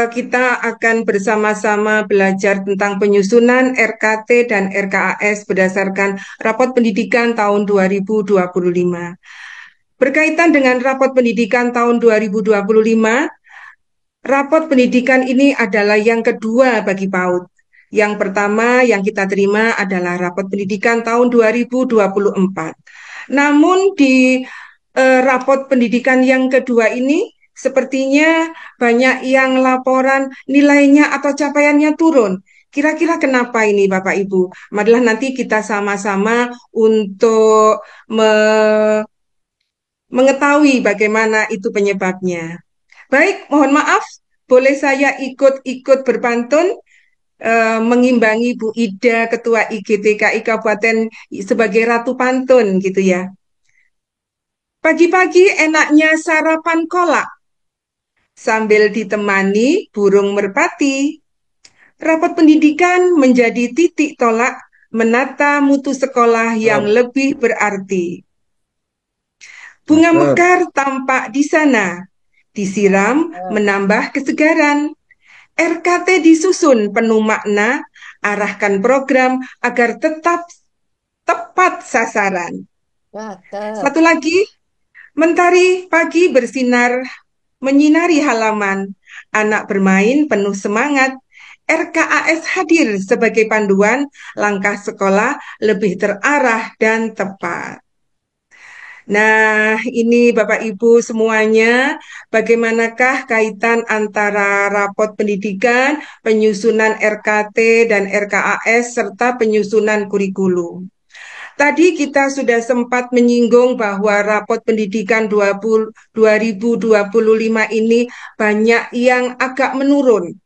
kita akan bersama-sama belajar tentang penyusunan RKT dan RKAS berdasarkan Rapot Pendidikan tahun 2025. Berkaitan dengan Rapot Pendidikan tahun 2025, Rapot pendidikan ini adalah yang kedua bagi PAUD. Yang pertama yang kita terima adalah Rapot Pendidikan tahun 2024. Namun di rapot pendidikan yang kedua ini sepertinya banyak yang laporan nilainya atau capaiannya turun. Kira-kira kenapa ini Bapak Ibu? Marilah nanti kita sama-sama untuk mengetahui bagaimana itu penyebabnya. Baik, mohon maaf, boleh saya ikut-ikut berpantun mengimbangi Bu Ida, Ketua IGTKI Kabupaten sebagai Ratu Pantun gitu ya. Pagi-pagi enaknya sarapan kolak sambil ditemani burung merpati. Rapat pendidikan menjadi titik tolak menata mutu sekolah yang Cakep, lebih berarti. Bunga cakep. mekar tampak di sana, disiram menambah kesegaran. RKT disusun penuh makna, arahkan program agar tetap tepat sasaran. Cakep. Satu lagi, mentari pagi bersinar menyinari halaman. Anak bermain penuh semangat. RKAS hadir sebagai panduan langkah sekolah lebih terarah dan tepat. Nah, ini Bapak Ibu semuanya, bagaimanakah kaitan antara rapot pendidikan, penyusunan RKT dan RKAS, serta penyusunan kurikulum? Tadi kita sudah sempat menyinggung bahwa rapot pendidikan 2025 ini banyak yang agak menurun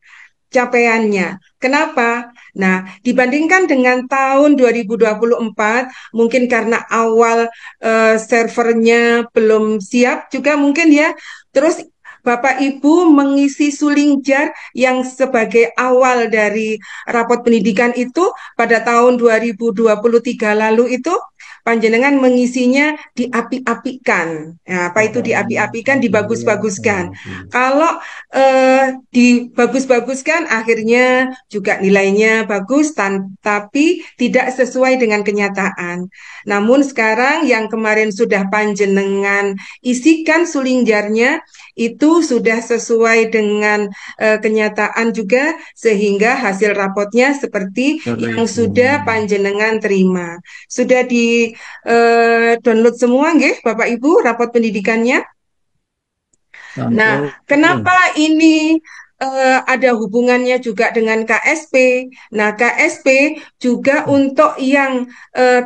capaiannya. Kenapa? Nah, dibandingkan dengan tahun 2024, mungkin karena awal servernya belum siap juga mungkin ya. Terus Bapak Ibu mengisi suling jar yang sebagai awal dari rapot pendidikan itu pada tahun 2023 lalu itu panjenengan mengisinya diapi-apikan. Nah, apa itu diapi-apikan? Dibagus-baguskan. Kalau dibagus-baguskan akhirnya juga nilainya bagus tapi tidak sesuai dengan kenyataan. Namun sekarang yang kemarin sudah panjenengan isikan suling jarnya itu sudah sesuai dengan kenyataan juga sehingga hasil rapotnya seperti yang Keren. sudah panjenengan terima. Sudah di download semua nggih Bapak Ibu rapot pendidikannya? Nah, Sampun. kenapa ini ada hubungannya juga dengan KSP? Nah, KSP juga untuk yang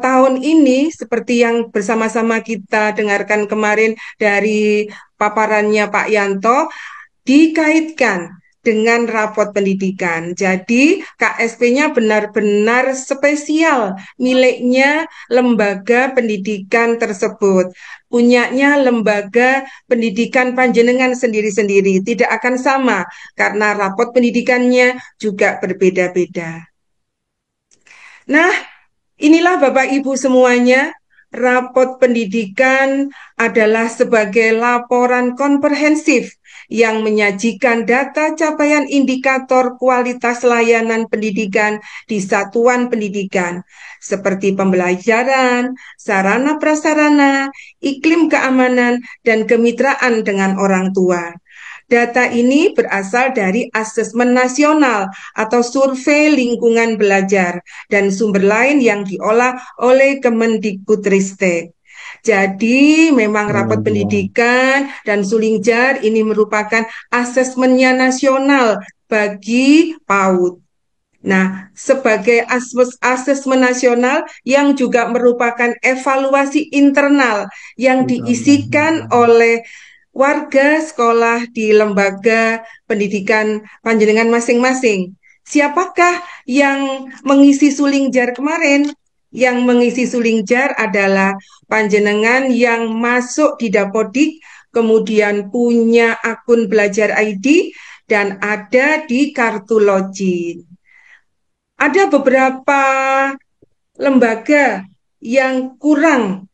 tahun ini, seperti yang bersama-sama kita dengarkan kemarin dari paparannya Pak Yanto, dikaitkan dengan rapot pendidikan. Jadi KSP-nya benar-benar spesial miliknya lembaga pendidikan tersebut. Punyanya lembaga pendidikan panjenengan sendiri-sendiri. Tidak akan sama karena rapot pendidikannya juga berbeda-beda. Nah, inilah Bapak Ibu semuanya, rapot pendidikan adalah sebagai laporan komprehensif yang menyajikan data capaian indikator kualitas layanan pendidikan di satuan pendidikan, seperti pembelajaran, sarana prasarana, iklim keamanan, dan kemitraan dengan orang tua. Data ini berasal dari asesmen nasional atau survei lingkungan belajar dan sumber lain yang diolah oleh Kemendikbudristek. Jadi memang rapot Keren, Tuan. pendidikan dan suling jar ini merupakan asesmennya nasional bagi PAUD. Nah, sebagai asesmen nasional yang juga merupakan evaluasi internal yang diisikan oleh warga sekolah di lembaga pendidikan panjenengan masing-masing. Siapakah yang mengisi suling jar kemarin? Yang mengisi suling jar adalah panjenengan yang masuk di Dapodik, kemudian punya akun belajar ID, dan ada di kartu login. Ada beberapa lembaga yang kurang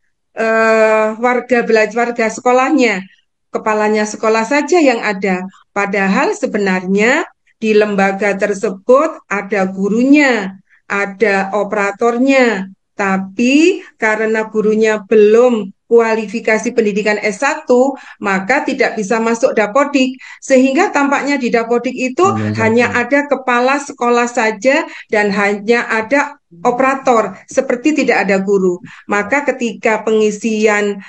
warga belajar warga sekolahnya kepalanya sekolah saja yang ada. Padahal sebenarnya di lembaga tersebut ada gurunya, ada operatornya. Tapi karena gurunya belum kualifikasi pendidikan S1, maka tidak bisa masuk Dapodik. Sehingga tampaknya di Dapodik itu Iya, hanya satu. ada kepala sekolah saja dan hanya ada operator, seperti tidak ada guru. Maka ketika pengisian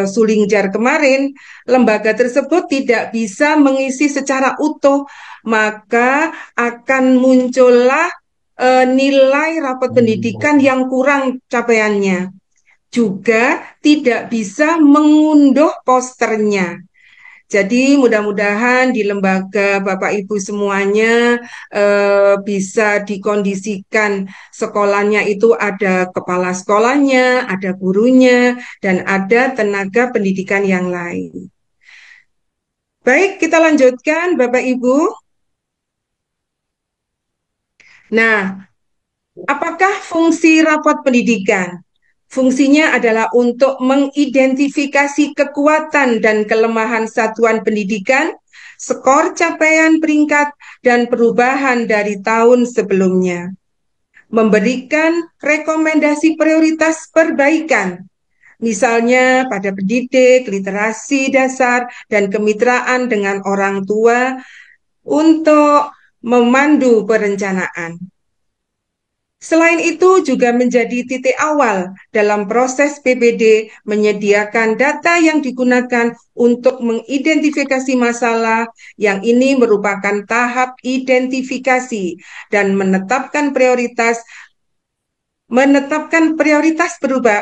Sulingjar kemarin, lembaga tersebut tidak bisa mengisi secara utuh, maka akan muncullah nilai rapot pendidikan yang kurang capaiannya. Juga tidak bisa mengunduh posternya. Jadi mudah-mudahan di lembaga Bapak Ibu semuanya bisa dikondisikan sekolahnya itu ada kepala sekolahnya, ada gurunya, dan ada tenaga pendidikan yang lain. Baik, kita lanjutkan Bapak Ibu. Nah, apakah fungsi rapot pendidikan? Fungsinya adalah untuk mengidentifikasi kekuatan dan kelemahan satuan pendidikan, skor capaian peringkat, dan perubahan dari tahun sebelumnya. Memberikan rekomendasi prioritas perbaikan, misalnya pada pendidik, literasi dasar, dan kemitraan dengan orang tua untuk memandu perencanaan. Selain itu juga menjadi titik awal dalam proses PPD menyediakan data yang digunakan untuk mengidentifikasi masalah yang ini merupakan tahap identifikasi dan menetapkan prioritas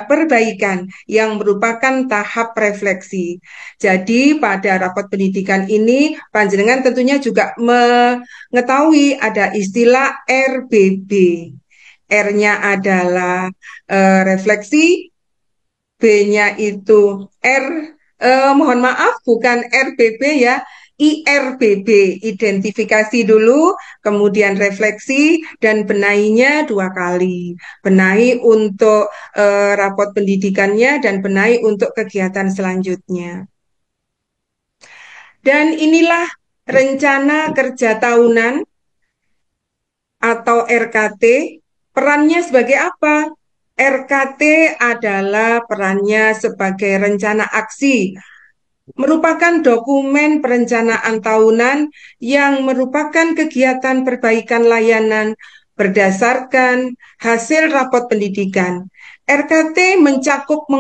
perbaikan yang merupakan tahap refleksi. Jadi pada rapat pendidikan ini panjenengan tentunya juga mengetahui ada istilah RBB. R-nya adalah refleksi, B-nya itu mohon maaf bukan RBB ya, IRBB, identifikasi dulu, kemudian refleksi, dan benahinya 2 kali. Benahi untuk rapot pendidikannya dan benahi untuk kegiatan selanjutnya. Dan inilah rencana kerja tahunan atau RKT. Perannya sebagai apa? RKT adalah perannya sebagai rencana aksi, merupakan dokumen perencanaan tahunan yang merupakan kegiatan perbaikan layanan berdasarkan hasil rapot pendidikan. RKT mencakup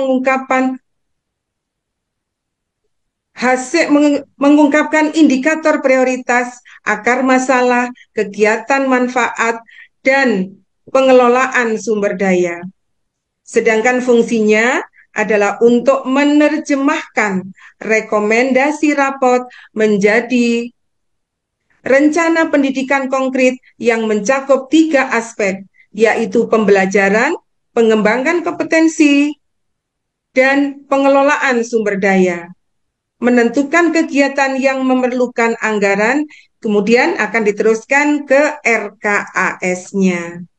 mengungkapkan indikator prioritas, akar masalah, kegiatan manfaat, dan pengelolaan sumber daya. Sedangkan fungsinya adalah untuk menerjemahkan rekomendasi rapot menjadi rencana pendidikan konkret yang mencakup 3 aspek, yaitu pembelajaran, pengembangan kompetensi, dan pengelolaan sumber daya. Menentukan kegiatan yang memerlukan anggaran, kemudian akan diteruskan ke RKAS-nya.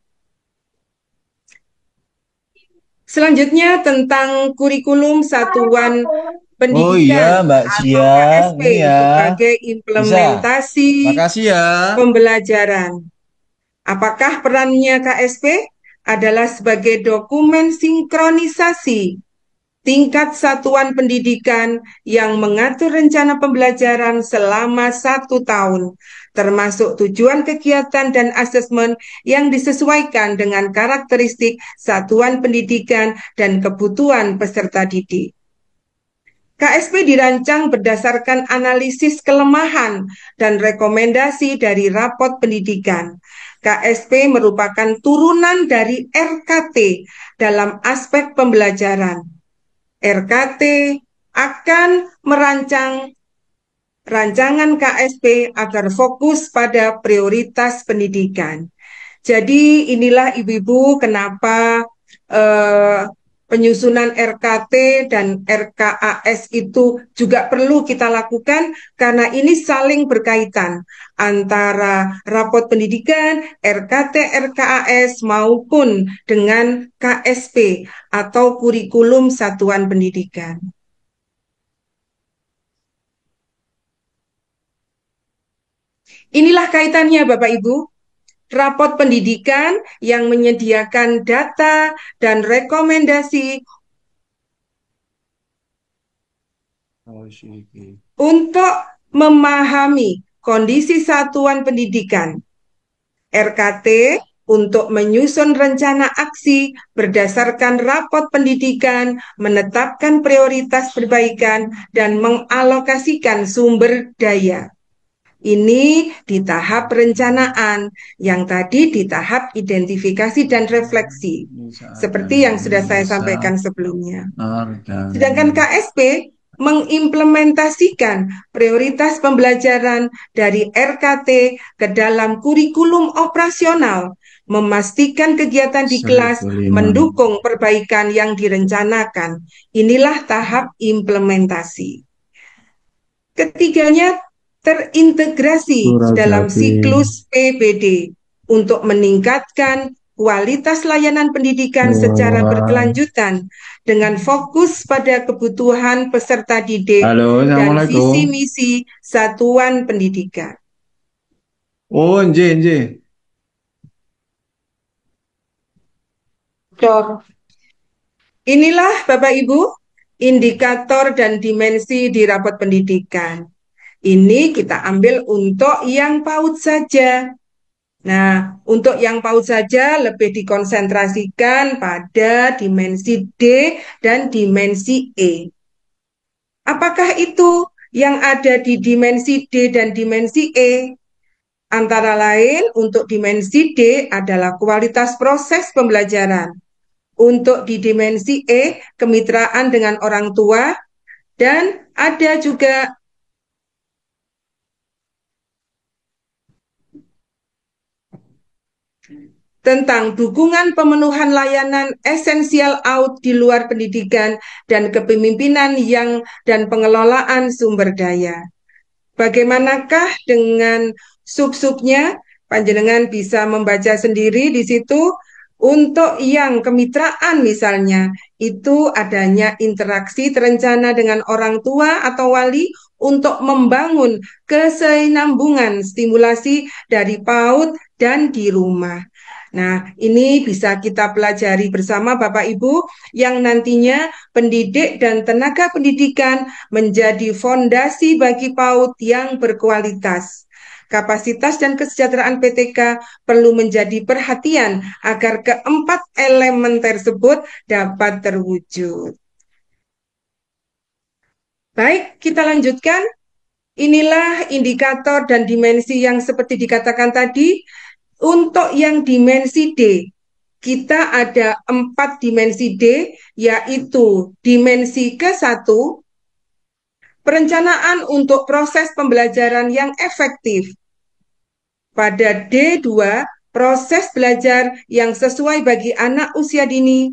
Selanjutnya tentang kurikulum satuan Oh iya, pendidikan Mbak Cia, atau ini KSP ya. sebagai Bisa. implementasi Makasih ya. pembelajaran. Apakah perannya KSP? Adalah sebagai dokumen sinkronisasi tingkat satuan pendidikan yang mengatur rencana pembelajaran selama 1 tahun, termasuk tujuan kegiatan dan asesmen yang disesuaikan dengan karakteristik satuan pendidikan dan kebutuhan peserta didik. KSP dirancang berdasarkan analisis kelemahan dan rekomendasi dari rapot pendidikan. KSP merupakan turunan dari RKT dalam aspek pembelajaran. RKT akan merancang rancangan KSP agar fokus pada prioritas pendidikan. Jadi inilah ibu-ibu kenapa eh, penyusunan RKT dan RKAS itu juga perlu kita lakukan karena ini saling berkaitan antara rapot pendidikan, RKT, RKAS maupun dengan KSP atau kurikulum satuan pendidikan. Inilah kaitannya Bapak Ibu. Rapot pendidikan yang menyediakan data dan rekomendasi untuk memahami kondisi satuan pendidikan, RKT untuk menyusun rencana aksi berdasarkan rapot pendidikan, menetapkan prioritas perbaikan, dan mengalokasikan sumber daya. Ini di tahap perencanaan, yang tadi di tahap identifikasi dan refleksi, seperti yang sudah saya sampaikan sebelumnya. Sedangkan KSP mengimplementasikan prioritas pembelajaran dari RKT ke dalam kurikulum operasional, memastikan kegiatan di kelas mendukung perbaikan yang direncanakan. Inilah tahap implementasi. Ketiganya terintegrasi dalam siklus PBD untuk meningkatkan kualitas layanan pendidikan secara berkelanjutan dengan fokus pada kebutuhan peserta didik dan visi misi satuan pendidikan. Oh, nje. Inilah Bapak Ibu indikator dan dimensi di rapot pendidikan. Ini kita ambil untuk yang PAUD saja. Nah, untuk yang PAUD saja lebih dikonsentrasikan pada dimensi D dan dimensi E. Apakah itu yang ada di dimensi D dan dimensi E? Antara lain, untuk dimensi D adalah kualitas proses pembelajaran. Untuk di dimensi E, kemitraan dengan orang tua, dan ada juga tentang dukungan pemenuhan layanan esensial out di luar pendidikan dan kepemimpinan dan pengelolaan sumber daya. Bagaimanakah dengan sub-subnya? Panjenengan bisa membaca sendiri di situ. Untuk yang kemitraan misalnya, itu adanya interaksi terencana dengan orang tua atau wali untuk membangun kesinambungan stimulasi dari PAUD dan di rumah. Nah, ini bisa kita pelajari bersama Bapak Ibu yang nantinya pendidik dan tenaga pendidikan menjadi fondasi bagi PAUD yang berkualitas. Kapasitas dan kesejahteraan PTK perlu menjadi perhatian agar keempat elemen tersebut dapat terwujud. Baik, kita lanjutkan. Inilah indikator dan dimensi yang seperti dikatakan tadi. Untuk yang dimensi D, kita ada 4 dimensi D, yaitu dimensi ke-1, perencanaan untuk proses pembelajaran yang efektif. Pada D2, proses belajar yang sesuai bagi anak usia dini.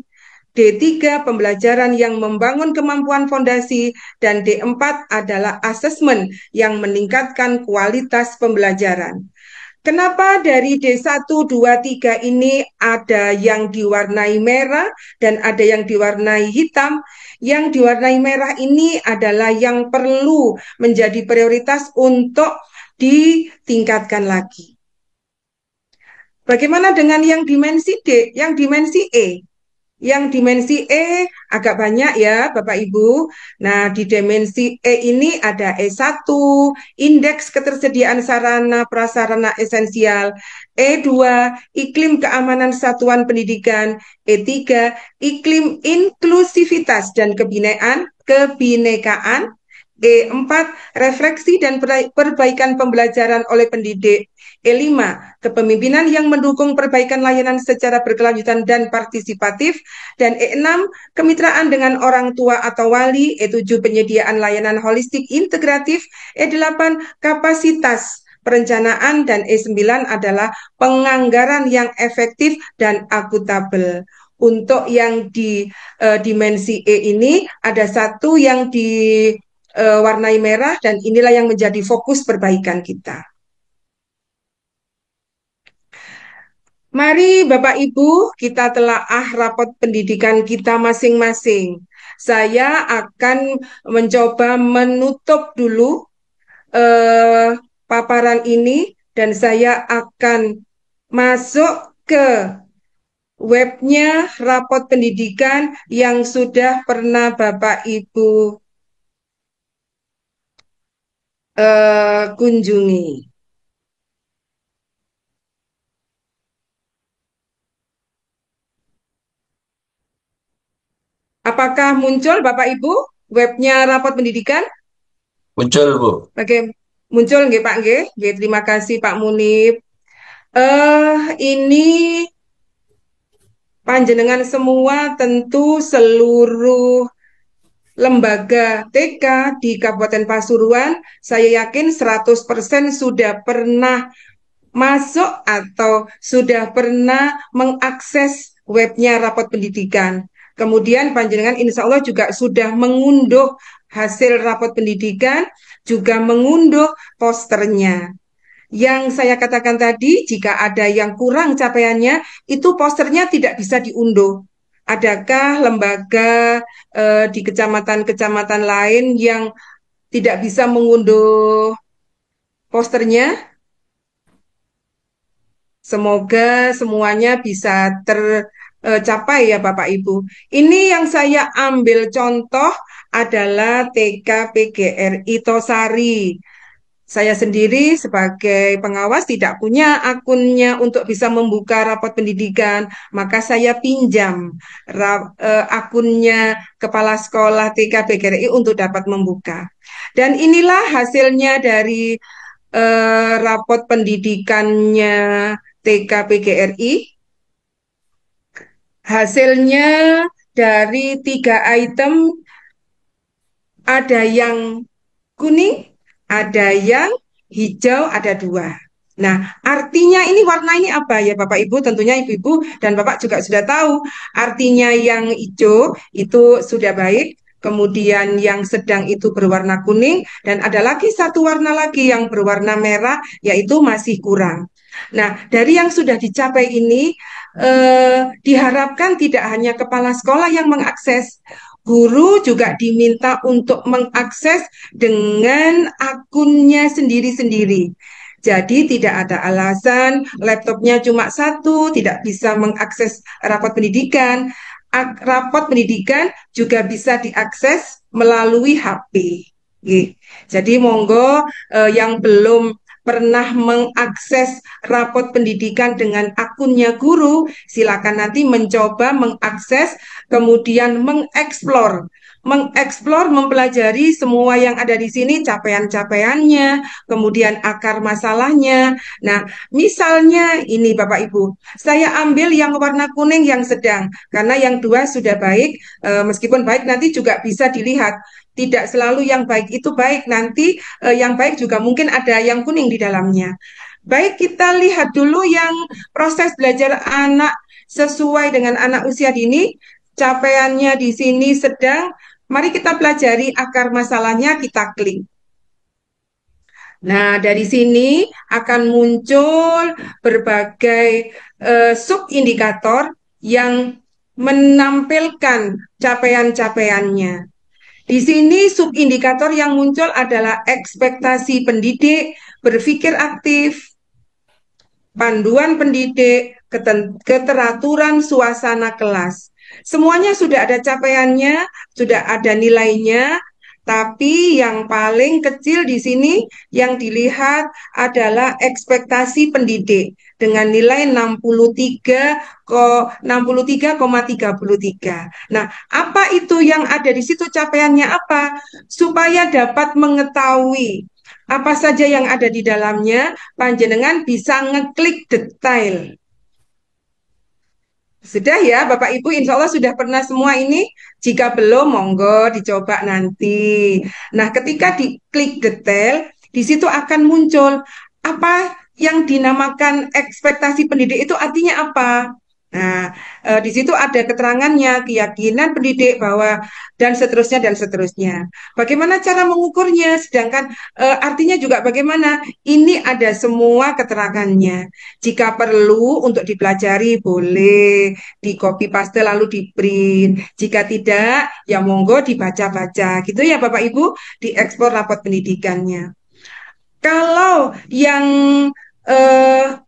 D3, pembelajaran yang membangun kemampuan fondasi. Dan D4 adalah asesmen yang meningkatkan kualitas pembelajaran. Kenapa dari D1, 2, 3 ini ada yang diwarnai merah dan ada yang diwarnai hitam? Yang diwarnai merah ini adalah yang perlu menjadi prioritas untuk ditingkatkan lagi. Bagaimana dengan yang dimensi D, yang dimensi E? Yang dimensi E agak banyak ya Bapak Ibu. Nah, di dimensi E ini ada E1, indeks ketersediaan sarana prasarana esensial, E2, iklim keamanan satuan pendidikan, E3, iklim inklusivitas dan kebinekaan, E4, refleksi dan perbaikan pembelajaran oleh pendidik. E5, kepemimpinan yang mendukung perbaikan layanan secara berkelanjutan dan partisipatif. Dan E6, kemitraan dengan orang tua atau wali. E7, penyediaan layanan holistik integratif. E8, kapasitas perencanaan. Dan E9 adalah penganggaran yang efektif dan akuntabel. Untuk yang di dimensi E ini ada satu yang warnai merah dan inilah yang menjadi fokus perbaikan kita. Mari Bapak Ibu kita telaah rapot pendidikan kita masing-masing. Saya akan mencoba menutup dulu paparan ini dan saya akan masuk ke webnya rapot pendidikan yang sudah pernah Bapak Ibu kunjungi. Apakah muncul Bapak Ibu webnya rapot pendidikan? Muncul, Bu. Oke, muncul nggih Pak nggih. Nggih, terima kasih Pak Munib. Ini panjenengan semua tentu seluruh lembaga TK di Kabupaten Pasuruan, saya yakin 100% sudah pernah masuk atau sudah pernah mengakses webnya rapot pendidikan. Kemudian panjenengan insya Allah juga sudah mengunduh hasil rapot pendidikan, juga mengunduh posternya. Yang saya katakan tadi, jika ada yang kurang capaiannya, itu posternya tidak bisa diunduh. Adakah lembaga di kecamatan-kecamatan lain yang tidak bisa mengunduh posternya? Semoga semuanya bisa tercapai ya Bapak Ibu. Ini yang saya ambil contoh adalah TK PGRI Tosari. Saya sendiri sebagai pengawas tidak punya akunnya untuk bisa membuka rapot pendidikan, maka saya pinjam akunnya Kepala Sekolah TK PGRI untuk dapat membuka. Dan inilah hasilnya dari rapot pendidikannya TK PGRI. Hasilnya dari 3 item, ada yang kuning, ada yang hijau, ada 2. Nah, artinya ini warna ini apa ya Bapak Ibu? Tentunya Ibu-Ibu dan Bapak juga sudah tahu. Artinya yang hijau itu sudah baik, kemudian yang sedang itu berwarna kuning, dan ada lagi satu warna lagi yang berwarna merah, yaitu masih kurang. Nah, dari yang sudah dicapai ini, diharapkan tidak hanya kepala sekolah yang mengakses, guru juga diminta untuk mengakses dengan akunnya sendiri-sendiri. Jadi tidak ada alasan laptopnya cuma satu, tidak bisa mengakses rapot pendidikan. Rapot pendidikan juga bisa diakses melalui HP. Jadi monggo yang belum pernah mengakses rapot pendidikan dengan akunnya guru, silakan nanti mencoba mengakses, kemudian mengeksplor, mempelajari semua yang ada di sini, capaian-capaiannya, kemudian akar masalahnya. Nah, misalnya ini Bapak Ibu, saya ambil yang warna kuning yang sedang, karena yang 2 sudah baik, meskipun baik nanti juga bisa dilihat. Tidak selalu yang baik itu baik, nanti yang baik juga mungkin ada yang kuning di dalamnya. Baik, kita lihat dulu yang proses belajar anak sesuai dengan anak usia dini. Capaiannya di sini sedang. Mari kita pelajari akar masalahnya, kita klik. Nah, dari sini akan muncul berbagai sub-indikator yang menampilkan capaian-capaiannya. Di sini sub-indikator yang muncul adalah ekspektasi pendidik, berpikir aktif, panduan pendidik, keteraturan suasana kelas. Semuanya sudah ada capaiannya, sudah ada nilainya, tapi yang paling kecil di sini yang dilihat adalah ekspektasi pendidik dengan nilai 63,33. Nah, apa itu yang ada di situ capaiannya apa? Supaya dapat mengetahui apa saja yang ada di dalamnya, panjenengan bisa ngeklik detail. Sudah ya, Bapak Ibu, insya Allah sudah pernah semua ini. Jika belum, monggo dicoba nanti. Nah, ketika diklik detail, di situ akan muncul apa yang dinamakan ekspektasi pendidik itu artinya apa? Nah, di situ ada keterangannya, keyakinan pendidik bahwa dan seterusnya dan seterusnya. Bagaimana cara mengukurnya? Sedangkan artinya juga bagaimana? Ini ada semua keterangannya. Jika perlu untuk dipelajari, boleh di copy paste lalu di print. Jika tidak, ya monggo dibaca-baca. Gitu ya Bapak Ibu, diekspor rapot pendidikannya. Kalau yang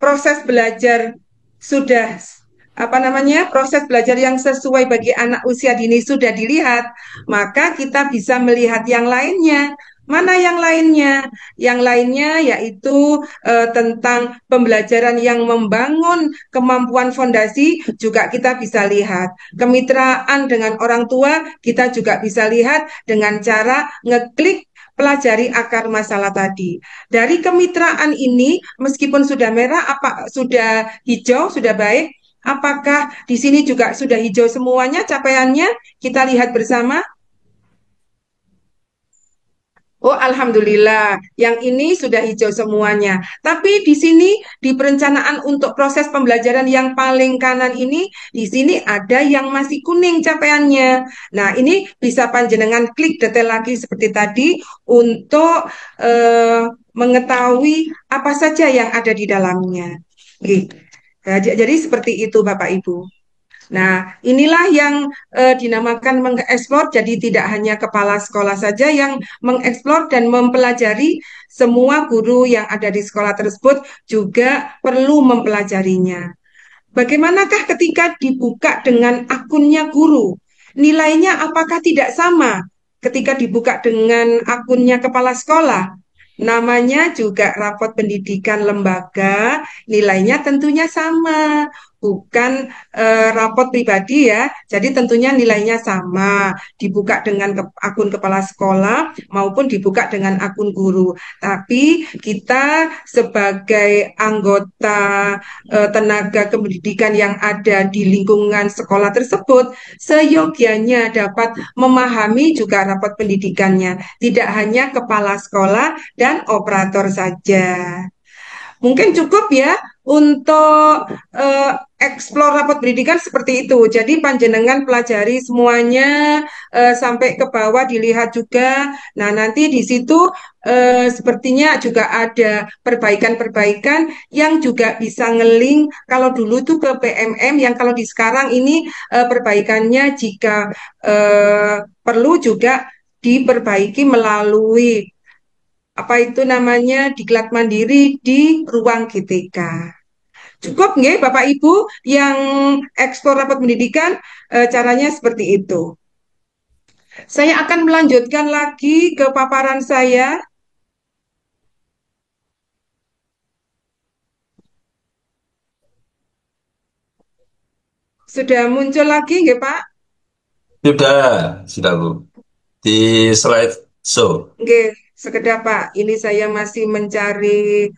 proses belajar sudah proses belajar yang sesuai bagi anak usia dini sudah dilihat, maka kita bisa melihat yang lainnya. Mana yang lainnya? Yang lainnya yaitu tentang pembelajaran yang membangun kemampuan fondasi juga kita bisa lihat. Kemitraan dengan orang tua kita juga bisa lihat dengan cara ngeklik pelajari akar masalah tadi. Dari kemitraan ini, meskipun sudah merah, apa sudah hijau, sudah baik, apakah di sini juga sudah hijau semuanya capaiannya? Kita lihat bersama. Oh, alhamdulillah, yang ini sudah hijau semuanya. Tapi di sini di perencanaan untuk proses pembelajaran yang paling kanan ini, di sini ada yang masih kuning capaiannya. Nah, ini bisa panjenengan klik detail lagi seperti tadi untuk mengetahui apa saja yang ada di dalamnya. Oke. Nah, jadi seperti itu Bapak Ibu. Nah, inilah yang dinamakan mengeksplor. Jadi tidak hanya kepala sekolah saja yang mengeksplor dan mempelajari, semua guru yang ada di sekolah tersebut juga perlu mempelajarinya. Bagaimanakah ketika dibuka dengan akunnya guru? Nilainya apakah tidak sama ketika dibuka dengan akunnya kepala sekolah? Namanya juga rapot pendidikan lembaga, nilainya tentunya sama, bukan rapot pribadi ya. Jadi tentunya nilainya sama, dibuka dengan akun kepala sekolah maupun dibuka dengan akun guru. Tapi kita sebagai anggota tenaga kependidikan yang ada di lingkungan sekolah tersebut, seyogianya dapat memahami juga rapot pendidikannya, tidak hanya kepala sekolah dan operator saja. Mungkin cukup ya untuk eksplor rapot pendidikan seperti itu. Jadi panjenengan pelajari semuanya sampai ke bawah dilihat juga. Nah, nanti di situ sepertinya juga ada perbaikan-perbaikan yang juga bisa ngeling kalau dulu tuh ke PMM yang kalau di sekarang ini perbaikannya jika perlu juga diperbaiki melalui apa itu namanya diklat mandiri di ruang GTK. Cukup nggih Bapak Ibu yang ekspor rapat pendidikan caranya seperti itu. Saya akan melanjutkan lagi ke paparan saya. Sudah muncul lagi nggih Pak? Sudah Bu. Di slide show. Nggih, sekedar Pak. Ini saya masih mencari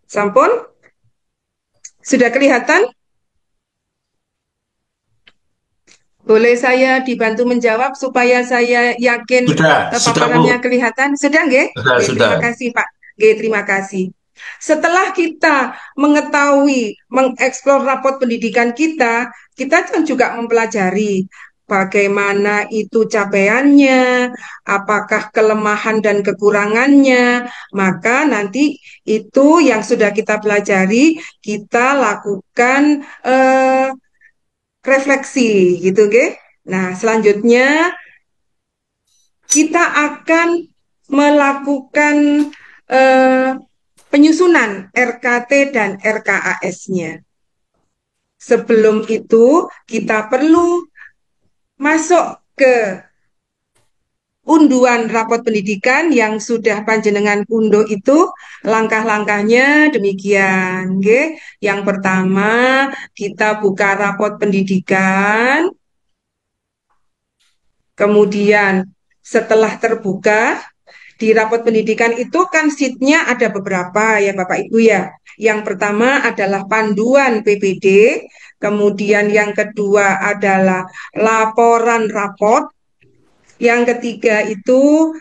sampun. Sudah kelihatan? Boleh saya dibantu menjawab supaya saya yakin Sudah Bu. paparannya kelihatan? Sudah nggih? Oke, Sudah. terima kasih Pak. Oke, terima kasih. Setelah kita mengetahui, mengeksplor rapot pendidikan kita kan juga mempelajari bagaimana itu capaiannya, apakah kelemahan dan kekurangannya. Maka nanti itu yang sudah kita pelajari, kita lakukan refleksi gitu, nggih. Nah, selanjutnya kita akan melakukan eh, penyusunan RKT dan RKAS-nya. Sebelum itu, kita perlu masuk ke unduhan rapot pendidikan yang sudah panjenengan unduh itu. Langkah-langkahnya demikian, nggih. Yang pertama, kita buka rapot pendidikan. Kemudian setelah terbuka, di rapot pendidikan itu kan sheet-nya ada beberapa ya Bapak Ibu ya. Yang pertama adalah panduan PPD, kemudian yang kedua adalah laporan rapot, yang ketiga itu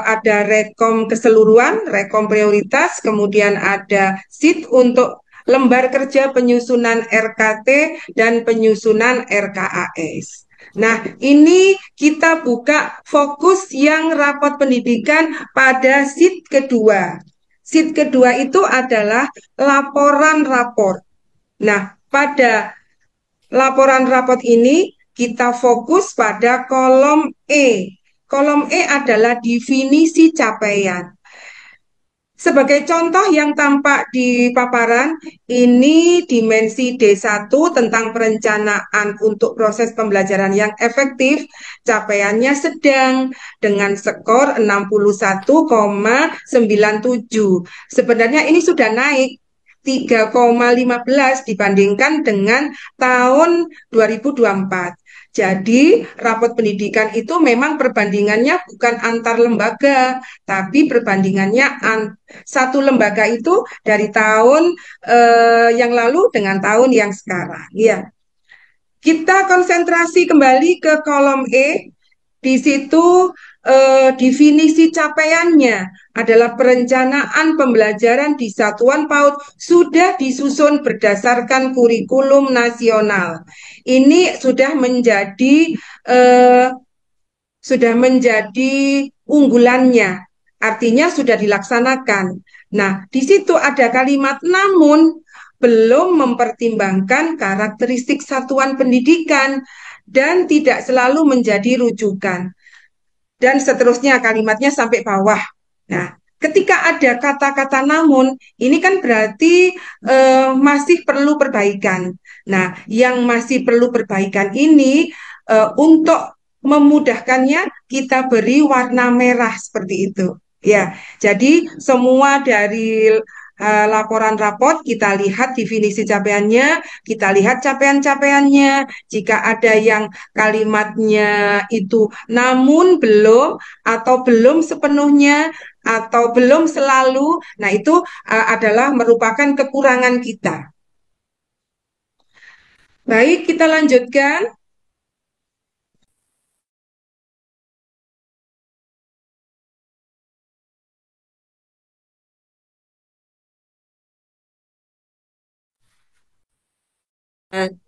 ada rekom keseluruhan, rekom prioritas, kemudian ada sheet untuk lembar kerja penyusunan RKT dan penyusunan RKAS. Nah, ini kita buka fokus yang rapot pendidikan pada sheet kedua. Sheet kedua itu adalah laporan rapor. Nah, pada laporan rapot ini kita fokus pada kolom E. Kolom E adalah definisi capaian. Sebagai contoh yang tampak di paparan, ini dimensi D1 tentang perencanaan untuk proses pembelajaran yang efektif, capaiannya sedang dengan skor 61,97. Sebenarnya ini sudah naik 3,15 dibandingkan dengan tahun 2024. Jadi, rapot pendidikan itu memang perbandingannya bukan antar lembaga, tapi perbandingannya satu lembaga itu dari tahun yang lalu dengan tahun yang sekarang. Ya, kita konsentrasi kembali ke kolom E. Di situ definisi capaiannya adalah perencanaan pembelajaran di satuan PAUD sudah disusun berdasarkan kurikulum nasional. Ini sudah menjadi unggulannya, artinya sudah dilaksanakan. Nah, di situ ada kalimat namun belum mempertimbangkan karakteristik satuan pendidikan dan tidak selalu menjadi rujukan. Dan seterusnya kalimatnya sampai bawah. Nah, ketika ada kata-kata namun, ini kan berarti masih perlu perbaikan. Nah, yang masih perlu perbaikan ini untuk memudahkannya kita beri warna merah seperti itu. Ya, jadi semua dari laporan raport kita lihat definisi capaiannya, kita lihat capaian-capaiannya. Jika ada yang kalimatnya itu namun belum atau belum sepenuhnya atau belum selalu, nah itu adalah merupakan kekurangan kita. Baik, kita lanjutkan.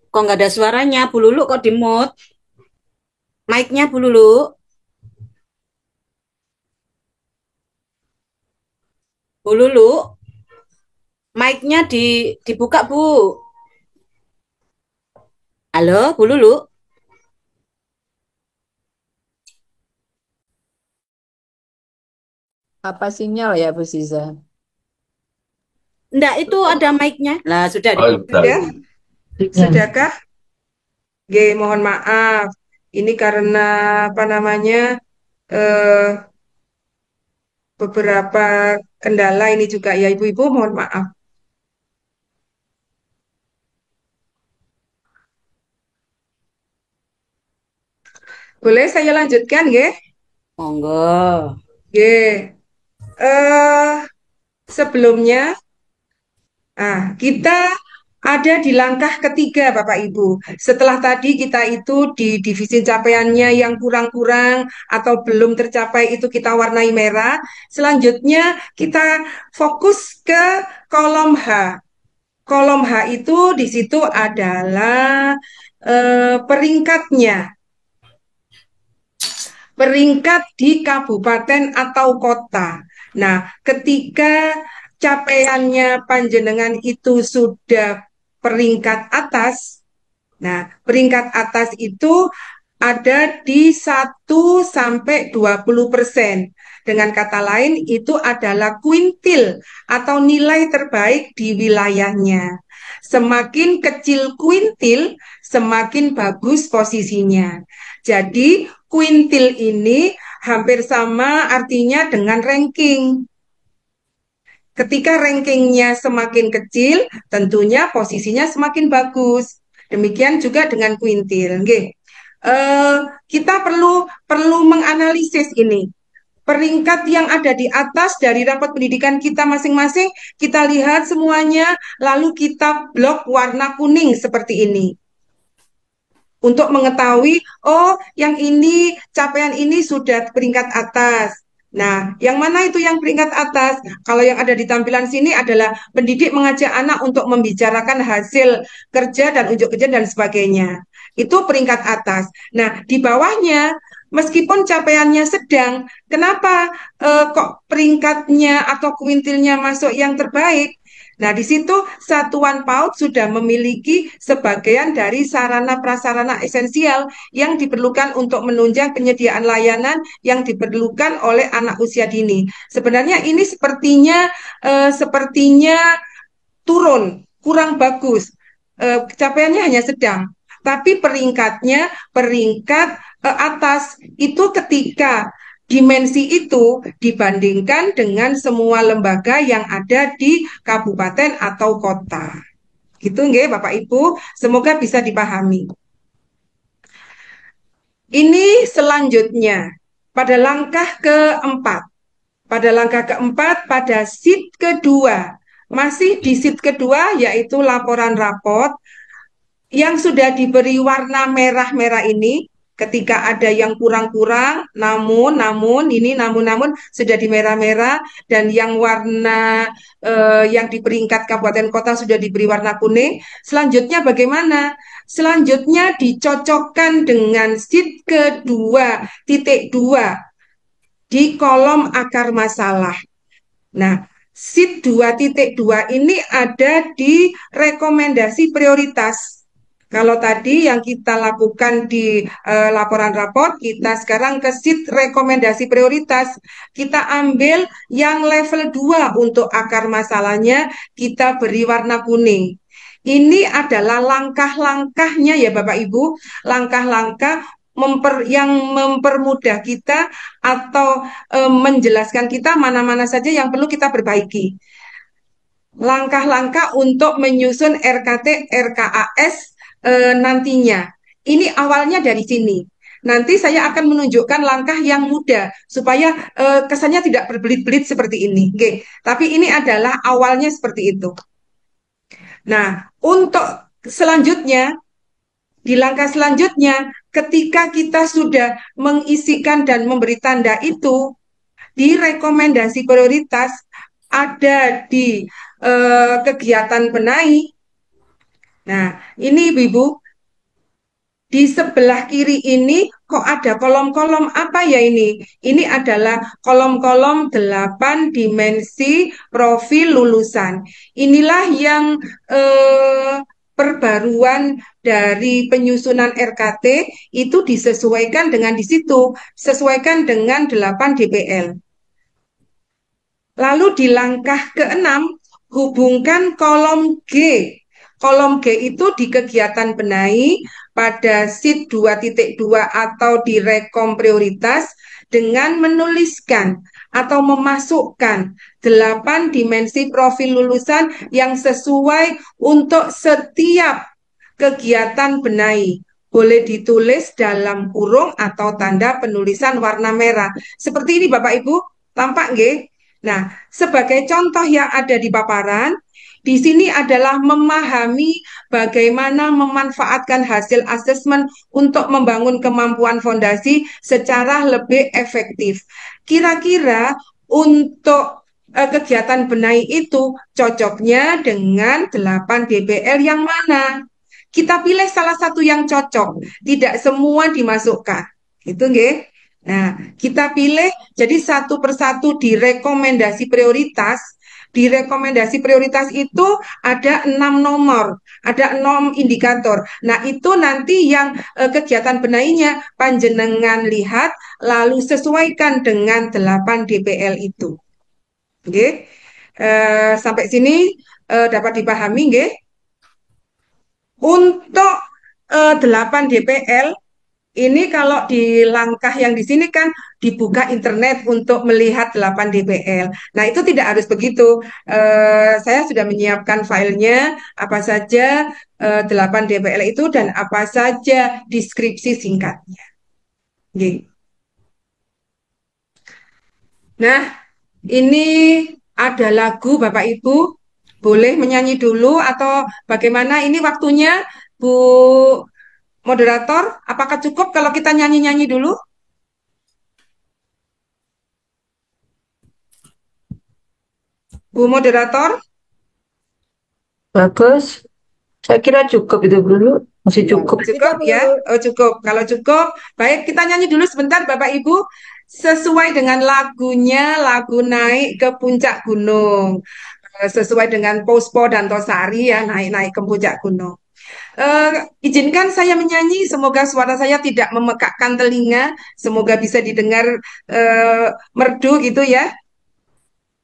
Kok nggak ada suaranya? Bu Lulu kok di mute? Mic-nya Bu Lulu. Bu Lulu, mic-nya dibuka, Bu. Halo, Bu Lulu. Apa sinyal ya, Bu Siza? Enggak, itu ada mic-nya. Lah, sudah Oh, dibuka. Sudah? Sudahkah? Oke, mohon maaf. Ini karena apa namanya beberapa kendala ini juga ya Ibu-ibu, mohon maaf. Boleh saya lanjutkan, ya? Monggo. Oke. Sebelumnya, kita ada di langkah ketiga, Bapak Ibu. Setelah tadi kita itu di divisi capaiannya yang kurang-kurang atau belum tercapai itu kita warnai merah. Selanjutnya kita fokus ke kolom H. Kolom H itu di situ adalah peringkatnya. Peringkat di kabupaten atau kota. Nah, ketika capaiannya panjenengan itu sudah peringkat atas, nah peringkat atas itu ada di 1 sampai 20%. Dengan kata lain, itu adalah kuintil atau nilai terbaik di wilayahnya. Semakin kecil kuintil, semakin bagus posisinya. Jadi, kuintil ini hampir sama artinya dengan ranking. Ketika rankingnya semakin kecil, tentunya posisinya semakin bagus. Demikian juga dengan kuintil. Kita perlu menganalisis ini. Peringkat yang ada di atas dari rapot pendidikan kita masing-masing, kita lihat semuanya, lalu kita blok warna kuning seperti ini. Untuk mengetahui, oh yang ini, capaian ini sudah peringkat atas. Nah, yang mana itu yang peringkat atas? Kalau yang ada di tampilan sini adalah pendidik mengajak anak untuk membicarakan hasil kerja dan unjuk kerja dan sebagainya. Itu peringkat atas. Nah, di bawahnya, meskipun capaiannya sedang, kenapa kok peringkatnya atau kuintilnya masuk yang terbaik? Nah, di situ Satuan PAUD sudah memiliki sebagian dari sarana prasarana esensial yang diperlukan untuk menunjang penyediaan layanan yang diperlukan oleh anak usia dini. Sebenarnya ini sepertinya turun, kurang bagus. Capaiannya hanya sedang, tapi peringkat atas itu ketika dimensi itu dibandingkan dengan semua lembaga yang ada di kabupaten atau kota. Gitu nggih Bapak Ibu, semoga bisa dipahami. Ini selanjutnya pada langkah keempat. Pada langkah keempat, pada sheet kedua, masih di sheet kedua yaitu laporan rapot yang sudah diberi warna merah-merah ini. Ketika ada yang kurang-kurang, namun sudah di merah-merah, dan yang warna yang di peringkat kabupaten kota sudah diberi warna kuning. Selanjutnya bagaimana? Selanjutnya dicocokkan dengan sheet kedua titik 2 di kolom akar masalah. Nah, sheet 2.2 ini ada di rekomendasi prioritas. Kalau tadi yang kita lakukan di laporan raport, kita sekarang ke sheet rekomendasi prioritas. Kita ambil yang level 2 untuk akar masalahnya, kita beri warna kuning. Ini adalah langkah-langkahnya ya Bapak Ibu, langkah-langkah yang mempermudah kita atau menjelaskan kita mana-mana saja yang perlu kita perbaiki. Langkah-langkah untuk menyusun RKT RKAS nantinya. Ini awalnya dari sini. Nanti saya akan menunjukkan langkah yang mudah supaya kesannya tidak berbelit-belit seperti ini. Oke. Tapi ini adalah awalnya seperti itu. Nah, untuk selanjutnya, di langkah selanjutnya, ketika kita sudah mengisikan dan memberi tanda itu, di rekomendasi prioritas ada di kegiatan benahi. Nah, ini Ibu, di sebelah kiri ini kok ada kolom-kolom apa ya ini? Ini adalah kolom-kolom 8 dimensi profil lulusan. Inilah yang perbaruan dari penyusunan RKT itu disesuaikan dengan di situ, sesuaikan dengan 8 DPL. Lalu di langkah ke-6, hubungkan kolom G. Kolom G itu di kegiatan benahi pada sheet 2.2 atau di rekom prioritas dengan menuliskan atau memasukkan 8 dimensi profil lulusan yang sesuai untuk setiap kegiatan benahi. Boleh ditulis dalam kurung atau tanda penulisan warna merah. Seperti ini Bapak Ibu, tampak nggih? Nah, sebagai contoh yang ada di paparan, di sini adalah memahami bagaimana memanfaatkan hasil asesmen untuk membangun kemampuan fondasi secara lebih efektif. Kira-kira untuk kegiatan benahi itu cocoknya dengan 8 DPL yang mana? Kita pilih salah satu yang cocok, tidak semua dimasukkan. Itu nggih. Nah, kita pilih jadi satu persatu di rekomendasi prioritas. Di rekomendasi prioritas itu ada 6 nomor, ada 6 indikator. Nah, itu nanti yang kegiatan benahinya panjenengan lihat, lalu sesuaikan dengan 8 DPL itu. Oke. Sampai sini dapat dipahami, nggih? Untuk 8 DPL, ini kalau di langkah yang di sini kan dibuka internet untuk melihat 8 DPL. Nah, itu tidak harus begitu. Saya sudah menyiapkan filenya, apa saja 8 DPL itu dan apa saja deskripsi singkatnya. Oke. Nah, ini ada lagu Bapak Ibu. Boleh menyanyi dulu atau bagaimana? Ini waktunya, Bu moderator, apakah cukup kalau kita nyanyi-nyanyi dulu? Bu moderator? Bagus. Saya kira cukup itu dulu. Masih cukup. Cukup ya? Oh, cukup. Kalau cukup, baik kita nyanyi dulu sebentar Bapak Ibu. Sesuai dengan lagunya, lagu naik ke puncak gunung. sesuai dengan Pospo dan Tosari ya naik-naik ke puncak gunung. Izinkan saya menyanyi, semoga suara saya tidak memekakkan telinga, semoga bisa didengar merdu gitu ya.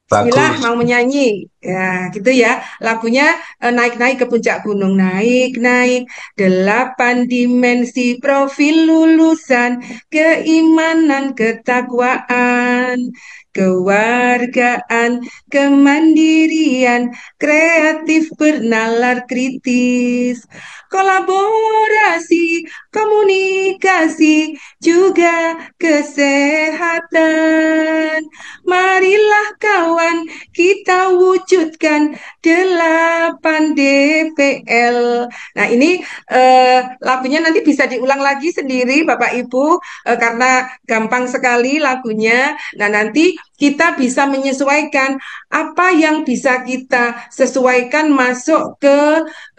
Bismillah, Bagus. mau menyanyi. Ya, gitu ya. Lagunya naik-naik ke puncak gunung. Naik-naik 8 dimensi profil lulusan keimanan, ketakwaan, kewargaan, kemandirian, kreatif, bernalar kritis, kolaborasi, komunikasi, juga kesehatan. Marilah kawan kita wujudkan 8 DPL. Nah ini lagunya nanti bisa diulang lagi sendiri Bapak Ibu karena gampang sekali lagunya. Nah nanti kita bisa menyesuaikan apa yang bisa kita sesuaikan masuk ke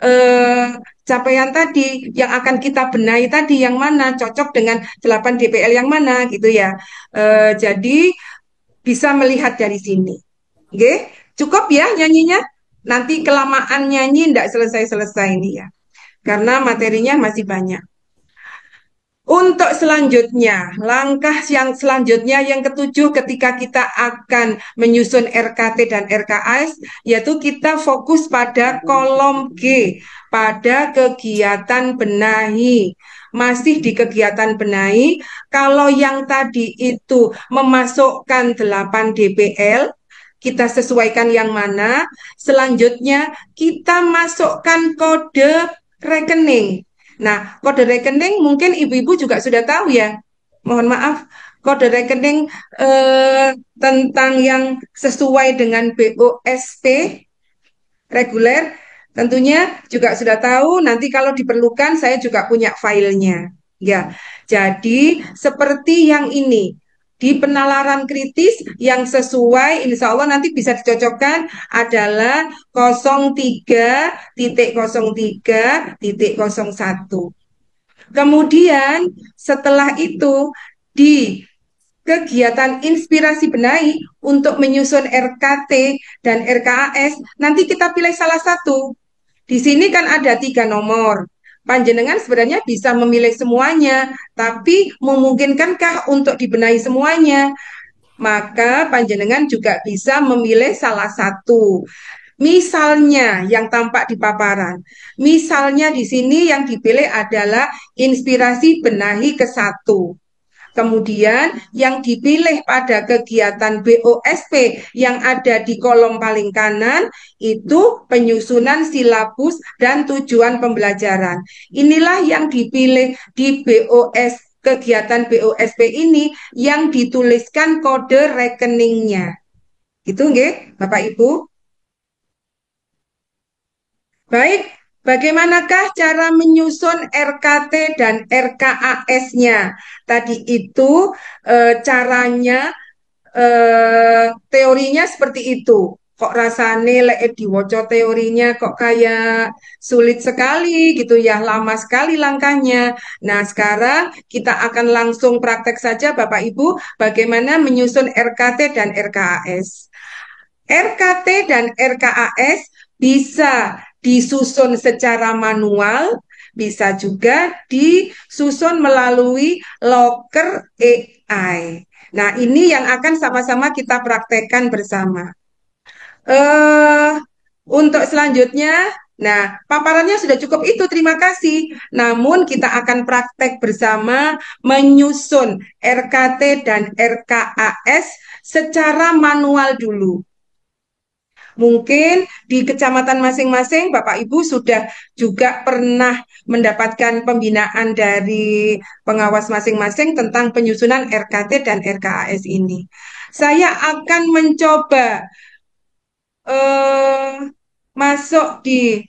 eh, capaian tadi yang akan kita benahi tadi yang mana cocok dengan 8 DPL yang mana gitu ya. Jadi bisa melihat dari sini. Oke, cukup ya nyanyinya. Nanti kelamaan nyanyi tidak selesai-selesai ini ya. Karena materinya masih banyak. Untuk selanjutnya, langkah yang selanjutnya yang ketujuh ketika kita akan menyusun RKT dan RKAS, yaitu kita fokus pada kolom G, pada kegiatan benahi. Masih di kegiatan benahi, kalau yang tadi itu memasukkan 8 DPL, kita sesuaikan yang mana. Selanjutnya, kita masukkan kode rekening. Nah, kode rekening mungkin ibu-ibu juga sudah tahu ya. Mohon maaf, kode rekening tentang yang sesuai dengan BOSP reguler tentunya juga sudah tahu. Nanti kalau diperlukan saya juga punya filenya. Ya, jadi seperti yang ini di penalaran kritis yang sesuai insya Allah nanti bisa dicocokkan adalah 03.03.01. Kemudian setelah itu di kegiatan inspirasi benahi untuk menyusun RKT dan RKAS, nanti kita pilih salah satu. Di sini kan ada 3 nomor. Panjenengan sebenarnya bisa memilih semuanya, tapi memungkinkankah untuk dibenahi semuanya? Maka panjenengan juga bisa memilih salah satu. Misalnya yang tampak di paparan. Misalnya di sini yang dipilih adalah inspirasi benahi ke-1. Kemudian yang dipilih pada kegiatan BOSP yang ada di kolom paling kanan itu penyusunan silabus dan tujuan pembelajaran. Inilah yang dipilih di kegiatan BOSP ini yang dituliskan kode rekeningnya. Gitu nggih, Bapak Ibu? Baik, bagaimanakah cara menyusun RKT dan RKAS-nya? Tadi itu caranya, teorinya seperti itu. Kok rasane lek diwaca teorinya kok kayak sulit sekali gitu ya, lama sekali langkahnya. Nah, sekarang kita akan langsung praktek saja Bapak Ibu bagaimana menyusun RKT dan RKAS. RKT dan RKAS bisa disusun secara manual, bisa juga disusun melalui loker AI. Nah, ini yang akan sama-sama kita praktekkan bersama. Eh, untuk selanjutnya, nah, paparannya sudah cukup itu, terima kasih. Namun kita akan praktek bersama menyusun RKT dan RKAS secara manual dulu. Mungkin di kecamatan masing-masing Bapak Ibu sudah juga pernah mendapatkan pembinaan dari pengawas masing-masing tentang penyusunan RKT dan RKAS ini. Saya akan mencoba eh, masuk di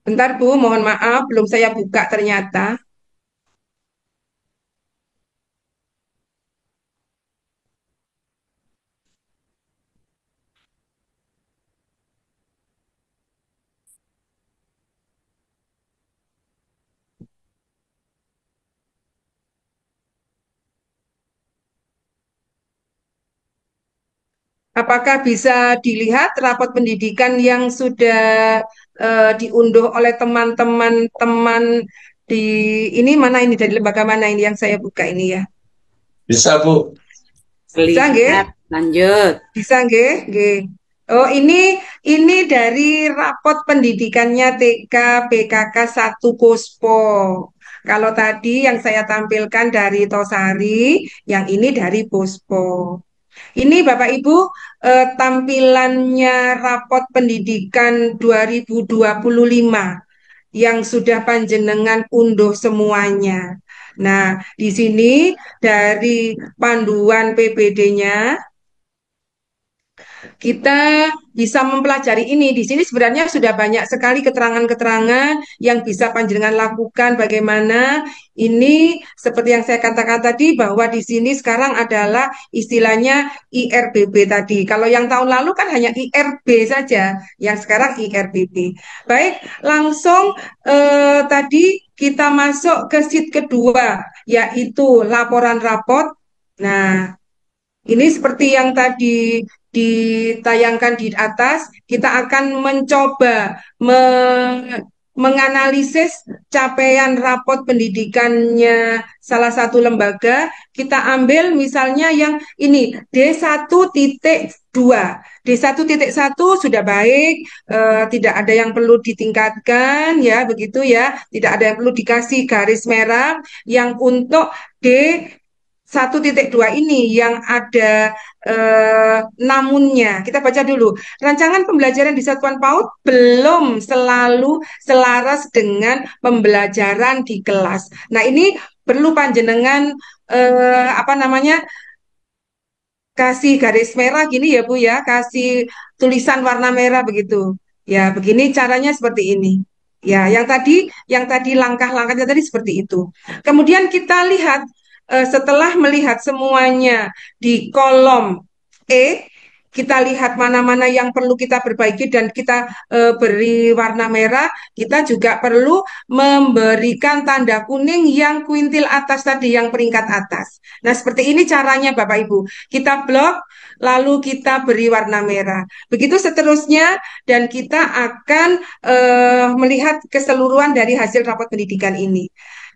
bentar Bu, mohon maaf belum saya buka ternyata. Apakah bisa dilihat rapot pendidikan yang sudah diunduh oleh teman-teman di ini mana ini dari lembaga mana ini yang saya buka ini ya? Bisa, Bu. Bisa nggih? Lihat, lanjut. Bisa nggih? Nggih. Oh, ini dari rapot pendidikannya TK PKK 1 Puspo. Kalau tadi yang saya tampilkan dari Tosari, yang ini dari Puspo. Ini Bapak Ibu tampilannya rapot pendidikan 2025 yang sudah panjenengan unduh semuanya. Nah, di sini dari panduan PPD-nya kita bisa mempelajari ini. Di sini sebenarnya sudah banyak sekali keterangan-keterangan yang bisa panjenengan lakukan bagaimana ini seperti yang saya katakan tadi bahwa di sini sekarang adalah istilahnya IRBB tadi. Kalau yang tahun lalu kan hanya IRB saja, yang sekarang IRBB. Baik, langsung tadi kita masuk ke sheet kedua, yaitu laporan raport. Nah, ini seperti yang tadi ditayangkan di atas, kita akan mencoba menganalisis capaian rapot pendidikannya salah satu lembaga. Kita ambil misalnya yang ini D1.2. D1.1 sudah baik, tidak ada yang perlu ditingkatkan ya, begitu ya. Tidak ada yang perlu dikasih garis merah. Yang untuk D1.2 ini yang ada namunnya. Kita baca dulu. Rancangan pembelajaran di satuan PAUD belum selalu selaras dengan pembelajaran di kelas. Nah, ini perlu panjenengan apa namanya? Kasih garis merah gini ya Bu ya, kasih tulisan warna merah begitu. Ya, begini caranya seperti ini. Ya, yang tadi langkah-langkahnya tadi seperti itu. Kemudian kita lihat setelah melihat semuanya di kolom E, kita lihat mana-mana yang perlu kita perbaiki dan kita beri warna merah. Kita juga perlu memberikan tanda kuning yang kuintil atas tadi, yang peringkat atas. Nah, seperti ini caranya Bapak Ibu. Kita blok, lalu kita beri warna merah. Begitu seterusnya, dan kita akan melihat keseluruhan dari hasil rapot pendidikan ini.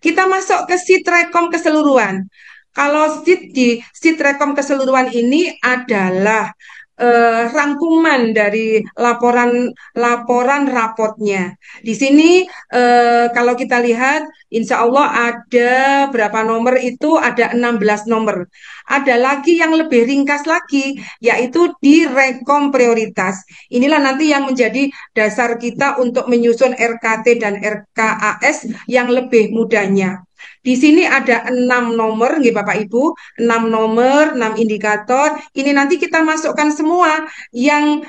Kita masuk ke sheet rekom keseluruhan. Kalau sheet rekom keseluruhan ini adalah rangkuman dari laporan rapotnya. Di sini kalau kita lihat, insya Allah ada berapa nomor itu? Ada 16 nomor. Ada lagi yang lebih ringkas lagi, yaitu di rekom prioritas. Inilah nanti yang menjadi dasar kita untuk menyusun RKT dan RKAS yang lebih mudahnya. Di sini ada 6 nomor, nggih Bapak Ibu, 6 nomor, 6 indikator. Ini nanti kita masukkan semua yang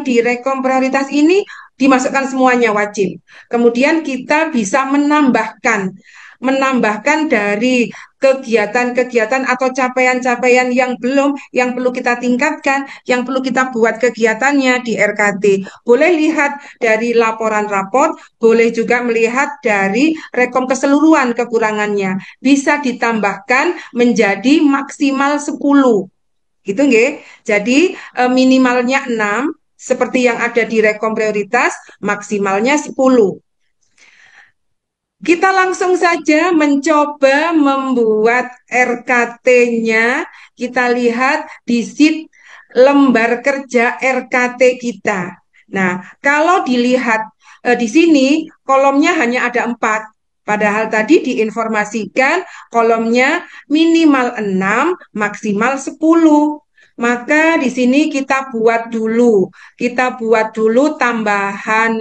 di rekom prioritas ini dimasukkan semuanya wajib. Kemudian kita bisa menambahkan dari kegiatan-kegiatan atau capaian-capaian yang perlu kita tingkatkan, yang perlu kita buat kegiatannya di RKT. Boleh lihat dari laporan raport, boleh juga melihat dari rekom keseluruhan kekurangannya. Bisa ditambahkan menjadi maksimal 10. Gitu nggih. Jadi minimalnya 6 seperti yang ada di rekom prioritas, maksimalnya 10. Kita langsung saja mencoba membuat RKT-nya. Kita lihat di sheet lembar kerja RKT kita. Nah, kalau dilihat di sini kolomnya hanya ada 4. Padahal tadi diinformasikan kolomnya minimal 6, maksimal 10. Maka di sini kita buat dulu. Kita buat dulu tambahan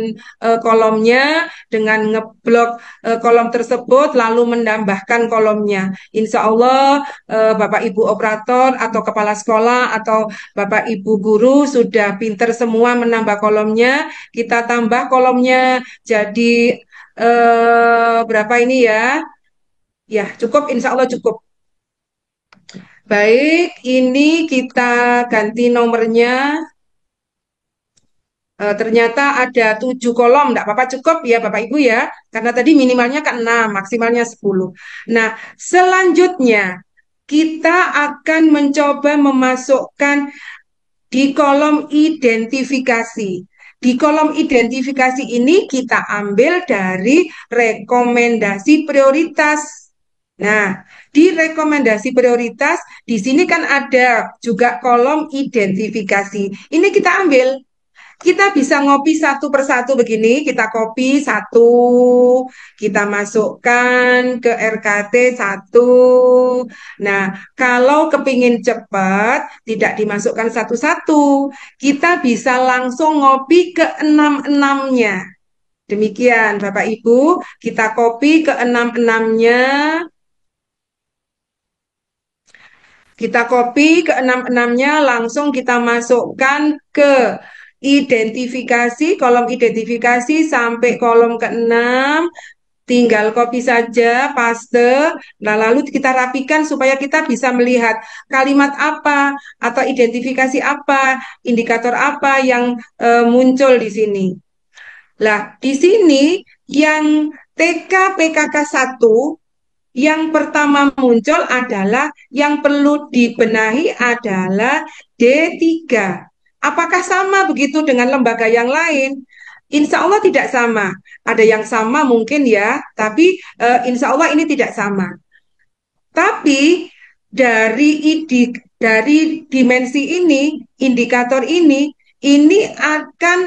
kolomnya dengan ngeblok kolom tersebut lalu menambahkan kolomnya. Insya Allah Bapak Ibu operator atau kepala sekolah atau Bapak Ibu guru sudah pinter semua menambah kolomnya. Kita tambah kolomnya jadi berapa ini ya? Ya cukup, insya Allah cukup. Baik, ini kita ganti nomornya. Ternyata ada 7 kolom, enggak apa-apa cukup ya Bapak Ibu ya, karena tadi minimalnya kan 6, maksimalnya 10. Nah, selanjutnya kita akan mencoba memasukkan di kolom identifikasi. Di kolom identifikasi ini kita ambil dari rekomendasi prioritas. Nah, di rekomendasi prioritas di sini kan ada juga kolom identifikasi. Ini kita ambil. Kita bisa ngopi satu persatu begini, kita copy satu, kita masukkan ke RKT satu. Nah, kalau kepingin cepat, tidak dimasukkan satu-satu, kita bisa langsung ngopi ke enam-enamnya. Demikian, Bapak Ibu, kita copy ke enam-enamnya. Kita copy ke enam-enamnya, langsung kita masukkan ke identifikasi, kolom identifikasi sampai kolom ke-6. Tinggal copy saja, paste. Nah, lalu kita rapikan supaya kita bisa melihat kalimat apa atau identifikasi apa, indikator apa yang muncul di sini. Nah, di sini yang TK PKK 1 yang pertama muncul adalah yang perlu dibenahi adalah D3. Apakah sama begitu dengan lembaga yang lain? Insya Allah tidak sama. Ada yang sama mungkin ya, tapi insya Allah ini tidak sama. Tapi dari dimensi ini, indikator ini akan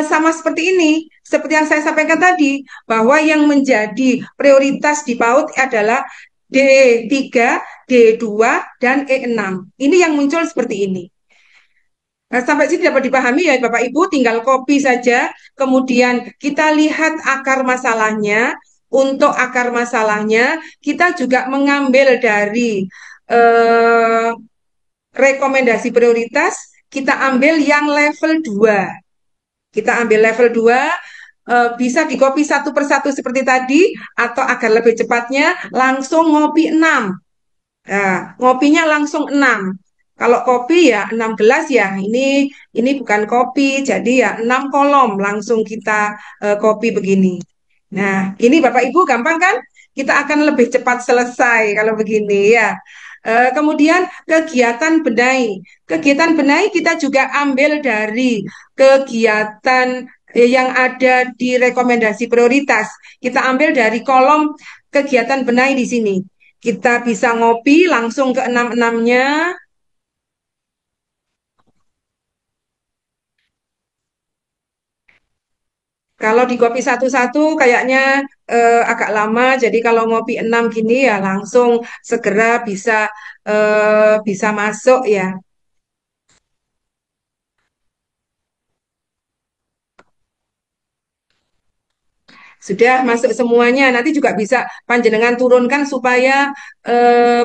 sama seperti ini. Seperti yang saya sampaikan tadi, bahwa yang menjadi prioritas di PAUD adalah D3, D2, dan E6. Ini yang muncul seperti ini. Nah, sampai sini dapat dipahami ya Bapak Ibu, tinggal copy saja. Kemudian kita lihat akar masalahnya. Untuk akar masalahnya, kita juga mengambil dari rekomendasi prioritas, kita ambil yang level 2. Kita ambil level 2, bisa di-copy satu persatu seperti tadi, atau agar lebih cepatnya, langsung ngopi 6. Nah, ngopinya langsung 6. Kalau kopi ya 6 gelas ya, ini bukan kopi, jadi ya 6 kolom langsung kita copy begini. Nah, ini Bapak Ibu gampang kan? Kita akan lebih cepat selesai kalau begini ya. Kemudian kegiatan benahi. Kegiatan benahi kita juga ambil dari kegiatan yang ada di rekomendasi prioritas. Kita ambil dari kolom kegiatan benahi di sini. Kita bisa ngopi langsung ke enam-enamnya. Kalau di kopi satu-satu kayaknya agak lama, jadi kalau ngopi 6 gini ya langsung segera bisa masuk ya. Sudah masuk semuanya, nanti juga bisa panjenengan turunkan supaya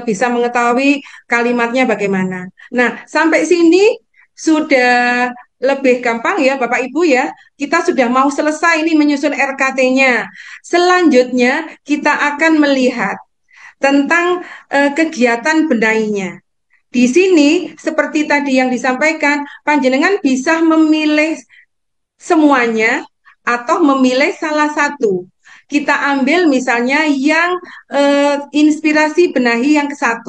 bisa mengetahui kalimatnya bagaimana. Nah, sampai sini sudah lebih gampang ya Bapak Ibu ya. Kita sudah mau selesai ini menyusun RKT-nya. Selanjutnya kita akan melihat tentang kegiatan benahinya. Di sini seperti tadi yang disampaikan, panjenengan bisa memilih semuanya atau memilih salah satu. Kita ambil misalnya yang inspirasi benahi yang ke-1,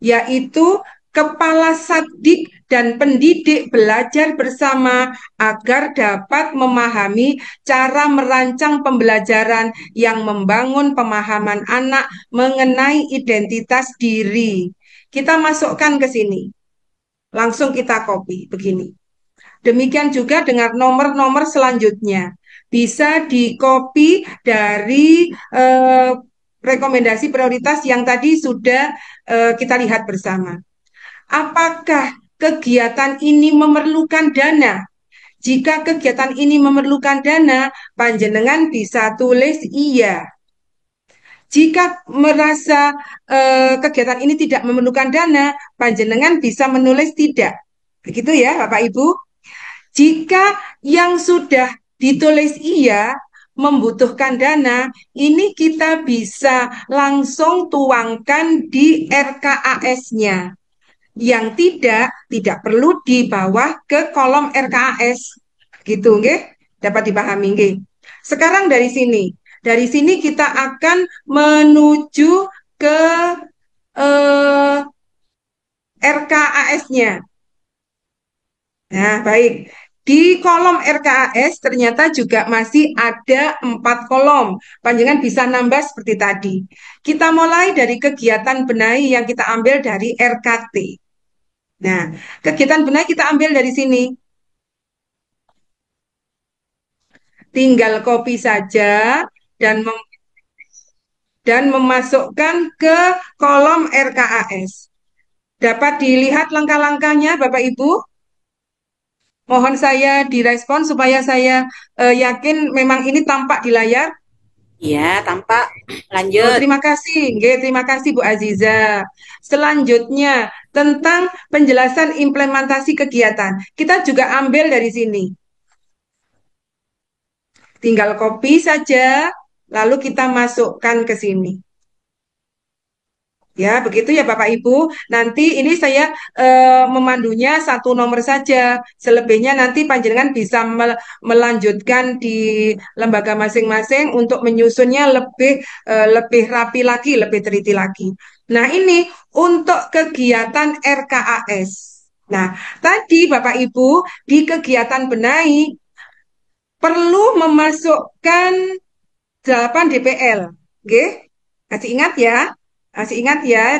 yaitu kepala sabdik dan pendidik belajar bersama agar dapat memahami cara merancang pembelajaran yang membangun pemahaman anak mengenai identitas diri. Kita masukkan ke sini. Langsung kita copy begini. Demikian juga dengan nomor-nomor selanjutnya. Bisa di-copy dari rekomendasi prioritas yang tadi sudah kita lihat bersama. Apakah kegiatan ini memerlukan dana? Jika kegiatan ini memerlukan dana, panjenengan bisa tulis iya. Jika merasa kegiatan ini tidak memerlukan dana, panjenengan bisa menulis tidak. Begitu ya, Bapak Ibu. Jika yang sudah ditulis iya membutuhkan dana, ini kita bisa langsung tuangkan di RKAS-nya. Yang tidak perlu dibawa ke kolom RKAS. Gitu, nggih? Dapat dipahami, nggih? Sekarang dari sini kita akan menuju ke RKAS-nya. Nah, baik. Di kolom RKAS ternyata juga masih ada 4 kolom. Panjangan bisa nambah seperti tadi. Kita mulai dari kegiatan benahi yang kita ambil dari RKT. Nah, kegiatan benahi kita ambil dari sini. Tinggal copy saja dan memasukkan ke kolom RKAS. Dapat dilihat langkah-langkahnya, Bapak Ibu? Mohon saya direspon supaya saya yakin memang ini tampak di layar. Iya, tampak. Oh, Lanjut. terima kasih. Nggih, terima kasih Bu Aziza. Selanjutnya, tentang penjelasan implementasi kegiatan. Kita juga ambil dari sini. Tinggal copy saja, lalu kita masukkan ke sini. Ya, begitu ya Bapak Ibu. Nanti ini saya memandunya satu nomor saja. Selebihnya nanti panjenengan bisa melanjutkan di lembaga masing-masing untuk menyusunnya lebih rapi lagi, lebih teliti lagi. Nah, ini untuk kegiatan RKAS. Nah, tadi Bapak Ibu di kegiatan benahi perlu memasukkan 8 DPL. Oke? Masih ingat ya? Masih ingat ya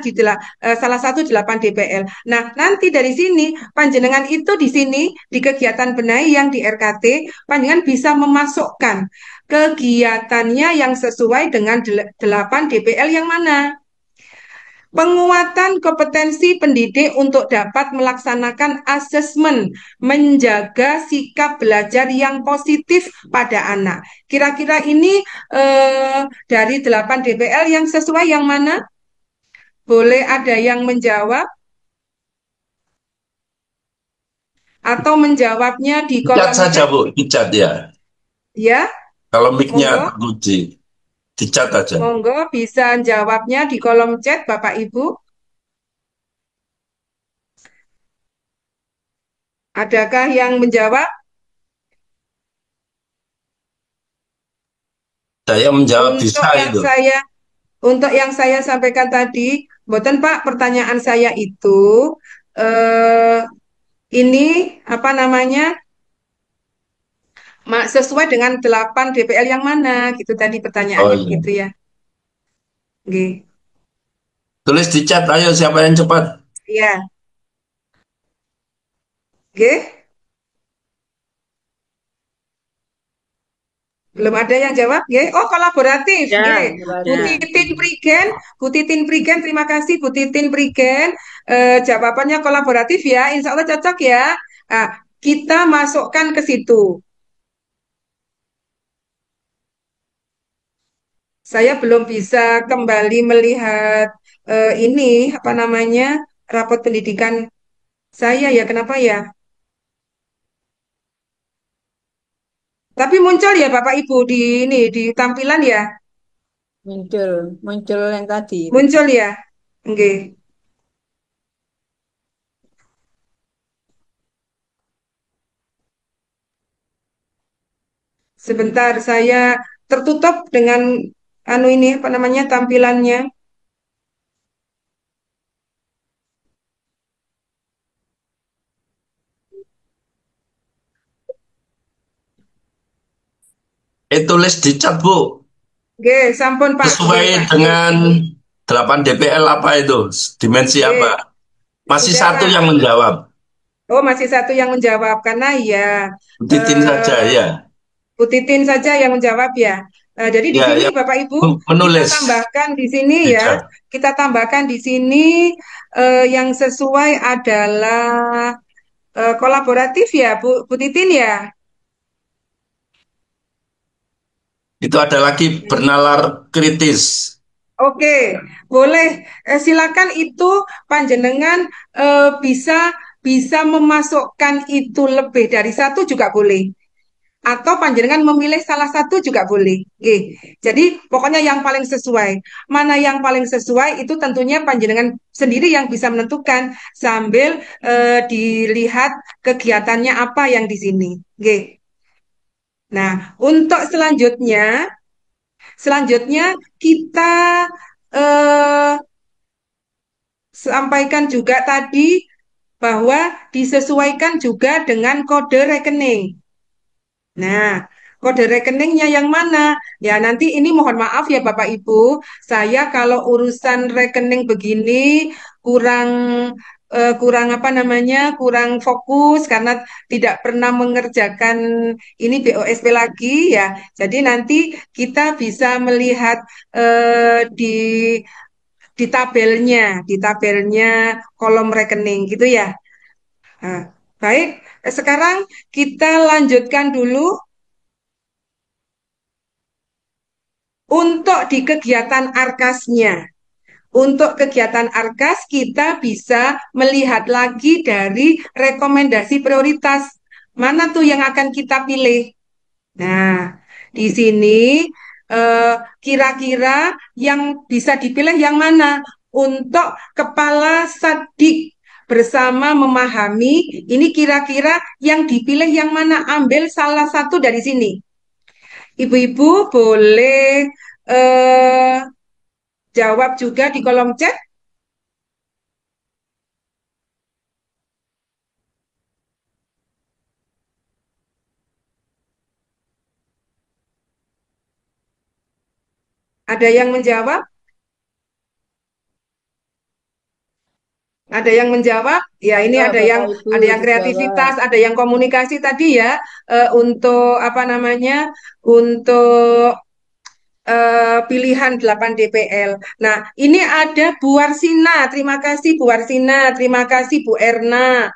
salah satu 8 DPL. Nah, nanti dari sini panjenengan itu di sini di kegiatan benahi yang di RKT, panjenengan bisa memasukkan kegiatannya yang sesuai dengan 8 DPL yang mana? Penguatan kompetensi pendidik untuk dapat melaksanakan asesmen, menjaga sikap belajar yang positif pada anak. Kira-kira ini dari 8 DPL yang sesuai yang mana? Boleh ada yang menjawab? Atau menjawabnya di Dicat kolom saja, chat? Bu. Dicat ya. Ya, Kalau mic-nya monggo. kunci, dicat aja. Monggo bisa jawabnya di kolom chat Bapak Ibu. Adakah yang menjawab? Saya menjawab Untuk bisa yang itu. saya Untuk yang saya sampaikan tadi, mboten Pak, pertanyaan saya itu eh, ini apa namanya? Sesuai dengan 8 DPL yang mana gitu tadi Oh pertanyaannya iya. begitu ya. Nggih. Tulis di chat, ayo siapa yang cepat. Iya, nggih. Belum ada yang jawab, nggih. Oh, kolaboratif, Ya, nggih. Bu Ya. Titin Prigen, Bu Titin Prigen, terima kasih Bu Titin Prigen. Jawabannya kolaboratif ya, Insya Allah cocok ya. Nah, kita masukkan ke situ. Saya belum bisa kembali melihat ini apa namanya rapot pendidikan saya ya. Kenapa ya? Tapi muncul ya Bapak Ibu di ini di tampilan ya. muncul, muncul yang tadi itu. Muncul ya. Oke. Sebentar saya tertutup dengan anu ini apa namanya tampilannya. Tulis di chat, Bu. Oke, sampun Pak. Oke, Sesuai Pak. Oke, dengan 8 DPL apa itu? Dimensi oke. apa? Masih Sudah satu Pak. yang menjawab. Oh, masih satu yang menjawab karena ya Titin saja eh, ya. Bu Titin saja yang menjawab ya. Jadi di Ya, sini yang Bapak Ibu kita menulis tambahkan di sini di ya. chat. Kita tambahkan di sini yang sesuai adalah kolaboratif ya Bu Titin ya. Itu ada lagi bernalar kritis. Oke, boleh. Silakan itu panjenengan bisa bisa memasukkan itu lebih dari satu juga boleh. Atau panjenengan memilih salah satu juga boleh. Oke. Jadi pokoknya yang paling sesuai. Mana yang paling sesuai itu tentunya panjenengan sendiri yang bisa menentukan sambil dilihat kegiatannya apa yang di sini. Oke. Nah, untuk selanjutnya kita eh, sampaikan juga tadi bahwa disesuaikan juga dengan kode rekening. Nah, kode rekeningnya yang mana? Ya, nanti ini mohon maaf ya Bapak Ibu, saya kalau urusan rekening begini kurang kurang apa namanya? Kurang fokus karena tidak pernah mengerjakan ini BOSP lagi ya. Jadi nanti kita bisa melihat di tabelnya kolom rekening gitu ya. Nah, baik, sekarang kita lanjutkan dulu untuk di kegiatan arkasnya. Untuk kegiatan arkas kita bisa melihat lagi dari rekomendasi prioritas. Mana tuh yang akan kita pilih? Nah, di sini kira-kira yang bisa dipilih yang mana? Untuk kepala sadik bersama memahami, ini kira-kira yang dipilih yang mana? Ambil salah satu dari sini. Ibu-ibu boleh eh, jawab juga di kolom chat. Ada yang menjawab? Ada yang menjawab? Ya, ini Ya, ada Bapak Ibu ada yang dijawab. kreativitas, ada yang komunikasi tadi ya untuk apa namanya? Untuk pilihan 8 DPL. Nah, ini ada Bu Warsina. Terima kasih Bu Warsina, terima kasih Bu Erna.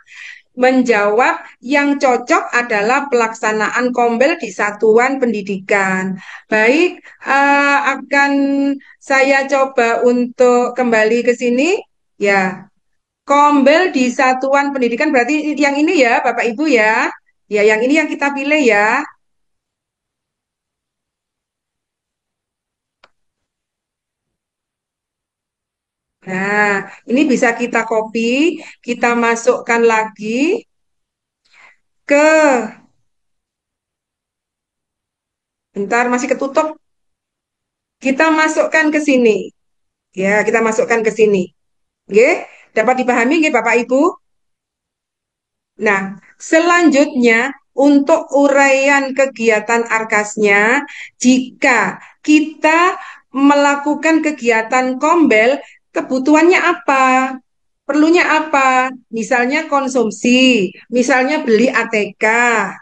Menjawab yang cocok adalah pelaksanaan kombel di satuan pendidikan. Baik, akan saya coba untuk kembali ke sini. Ya, kombel di satuan pendidikan berarti yang ini ya, Bapak Ibu ya. Ya, yang ini yang kita pilih ya. Nah, ini bisa kita copy, kita masukkan lagi ke, bentar masih ketutup, kita masukkan ke sini. Ya, kita masukkan ke sini. Oke, dapat dipahami nggih Bapak Ibu? Nah, selanjutnya untuk uraian kegiatan arkasnya, jika kita melakukan kegiatan kombel, kebutuhannya apa? Perlunya apa? Misalnya konsumsi, misalnya beli ATK,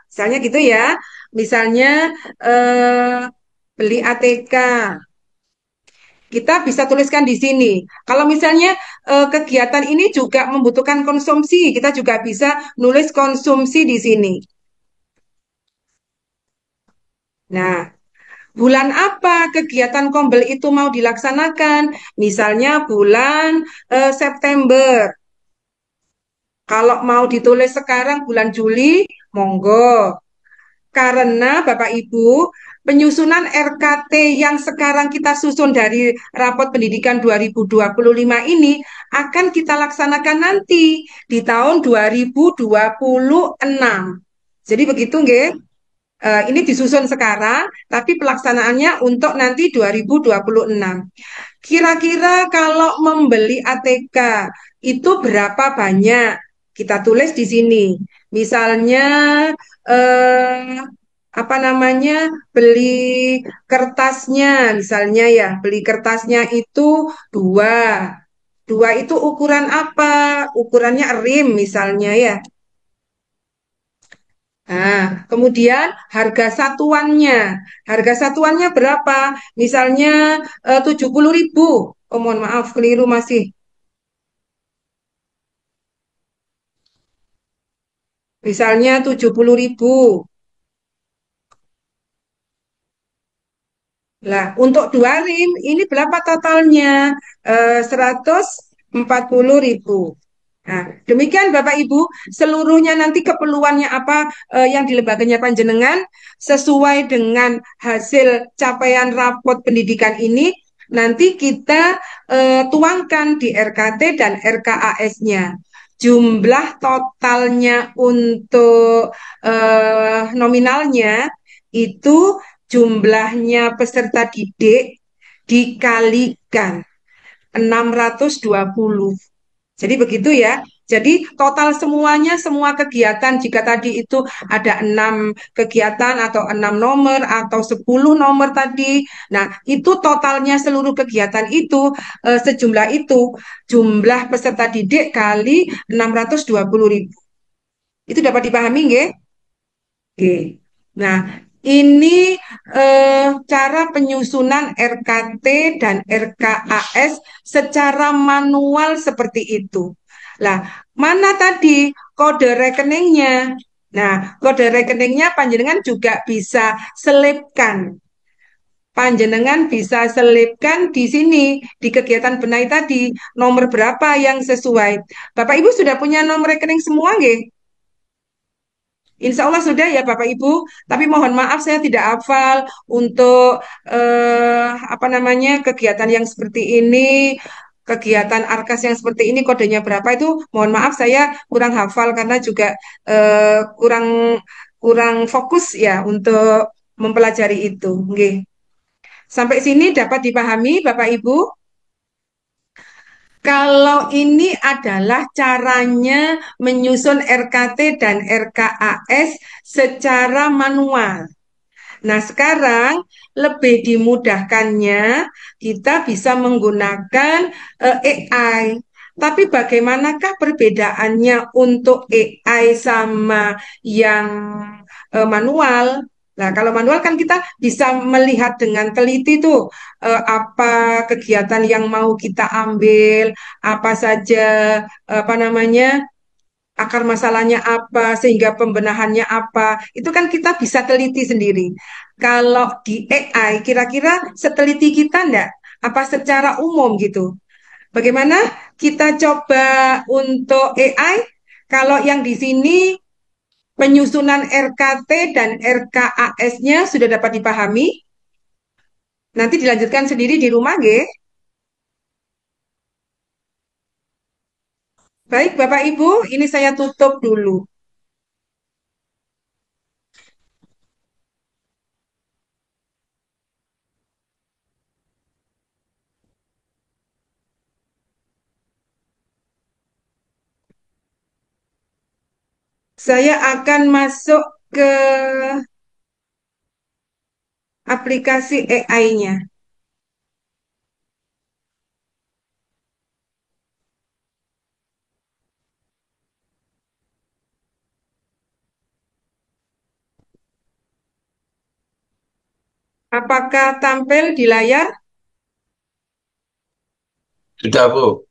misalnya gitu ya. Misalnya beli ATK. Kita bisa tuliskan di sini. Kalau misalnya kegiatan ini juga membutuhkan konsumsi, kita juga bisa nulis konsumsi di sini. Nah, bulan apa kegiatan kombel itu mau dilaksanakan? Misalnya bulan September. Kalau mau ditulis sekarang bulan Juli, monggo. Karena Bapak Ibu, penyusunan RKT yang sekarang kita susun dari rapot pendidikan 2025 ini akan kita laksanakan nanti di tahun 2026. Jadi begitu nggih? Ini disusun sekarang, tapi pelaksanaannya untuk nanti 2026. Kira-kira kalau membeli ATK itu berapa banyak? Kita tulis di sini. Misalnya eh, apa namanya? Beli kertasnya, misalnya ya, beli kertasnya itu dua. Dua itu ukuran apa? Ukurannya rim misalnya ya. Nah, kemudian harga satuannya. Harga satuannya berapa? Misalnya 70.000. Oh, mohon maaf, keliru masih. Misalnya 70.000. Lah, untuk dua rim, ini berapa totalnya? 140.000. Nah, demikian Bapak Ibu, seluruhnya nanti keperluannya apa yang di lembaganya panjenengan sesuai dengan hasil capaian rapot pendidikan ini nanti kita tuangkan di RKT dan RKAS-nya. Jumlah totalnya untuk nominalnya itu jumlahnya peserta didik dikalikan 620. Jadi begitu ya. Jadi total semuanya, semua kegiatan, jika tadi itu ada 6 kegiatan atau 6 nomor atau 10 nomor tadi, nah itu totalnya seluruh kegiatan itu sejumlah itu, jumlah peserta didik kali 620.000. Itu dapat dipahami nggih? Oke. Nah, ini cara penyusunan RKT dan RKAS secara manual seperti itu. Lah, mana tadi kode rekeningnya? Nah, kode rekeningnya panjenengan juga bisa selipkan. Panjenengan bisa selipkan di sini, di kegiatan benahi tadi, nomor berapa yang sesuai. Bapak Ibu sudah punya nomor rekening semua nggih? Insya Allah sudah ya Bapak Ibu, tapi mohon maaf saya tidak hafal untuk apa namanya kegiatan yang seperti ini, kegiatan Arkas yang seperti ini kodenya berapa itu. Mohon maaf saya kurang hafal karena juga kurang kurang fokus ya untuk mempelajari itu. Nggih. Sampai sini dapat dipahami Bapak Ibu? Kalau ini adalah caranya menyusun RKT dan RKAS secara manual. Nah, sekarang lebih dimudahkannya kita bisa menggunakan AI. Tapi bagaimanakah perbedaannya untuk AI sama yang manual? Nah, kalau manual kan kita bisa melihat dengan teliti tuh apa kegiatan yang mau kita ambil, apa saja apa namanya akar masalahnya apa, sehingga pembenahannya apa, itu kan kita bisa teliti sendiri. Kalau di AI, kira-kira seteliti kita enggak? Apa secara umum gitu? Bagaimana kita coba untuk AI? Kalau yang di sini penyusunan RKT dan RKAS-nya sudah dapat dipahami, nanti dilanjutkan sendiri di rumah, nggih. Baik, Bapak Ibu, ini saya tutup dulu. Saya akan masuk ke aplikasi AI-nya. Apakah tampil di layar? Sudah, Bu.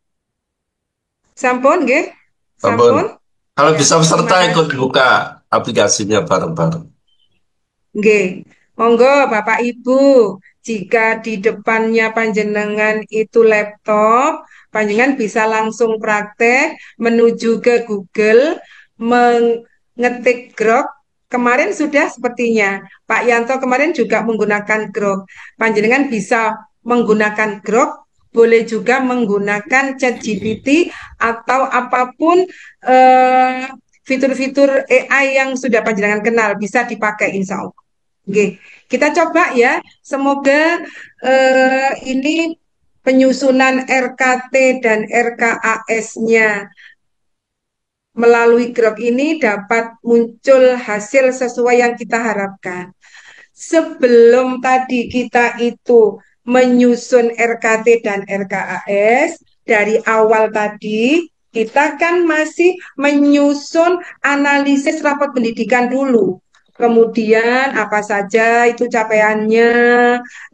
Sampun, nggih? Ampun. Sampun? Kalau Ya, bisa terima peserta ikut kasih. buka aplikasinya bareng-bareng. Nggih. Monggo Bapak Ibu, jika di depannya panjenengan itu laptop, panjenengan bisa langsung praktek menuju ke Google, mengetik Grok. Kemarin sudah sepertinya, Pak Yanto kemarin juga menggunakan Grok. Panjenengan bisa menggunakan Grok, boleh juga menggunakan ChatGPT atau apapun eh, fitur-fitur AI yang sudah panjenengan kenal bisa dipakai insya Allah. Oke, kita coba ya. Semoga ini penyusunan RKT dan RKAS-nya melalui Grok ini dapat muncul hasil sesuai yang kita harapkan. Sebelum tadi kita itu menyusun RKT dan RKAS, dari awal tadi kita kan masih menyusun analisis rapot pendidikan dulu. Kemudian apa saja itu capaiannya,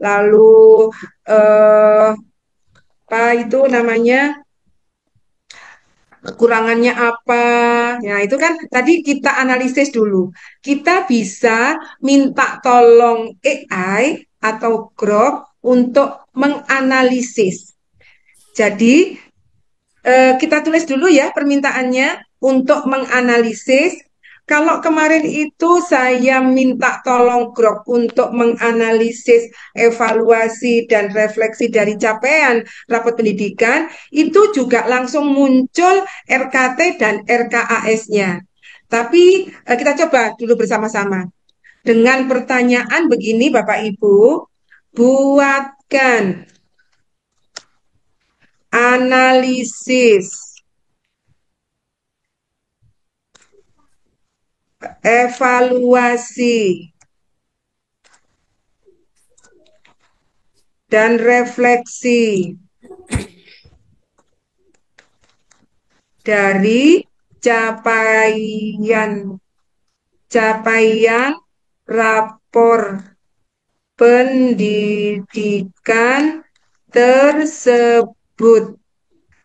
lalu eh, apa itu namanya kekurangannya apa. Nah, itu kan tadi kita analisis dulu. Kita bisa minta tolong AI atau Grok untuk menganalisis. Jadi, kita tulis dulu ya permintaannya untuk menganalisis. Kalau kemarin itu saya minta tolong Grok untuk menganalisis evaluasi dan refleksi dari capaian rapot pendidikan, itu juga langsung muncul RKT dan RKAS-nya. Tapi kita coba dulu bersama-sama. Dengan pertanyaan begini Bapak Ibu, buatkan analisis evaluasi dan refleksi dari capaian rapor pendidikan tersebut.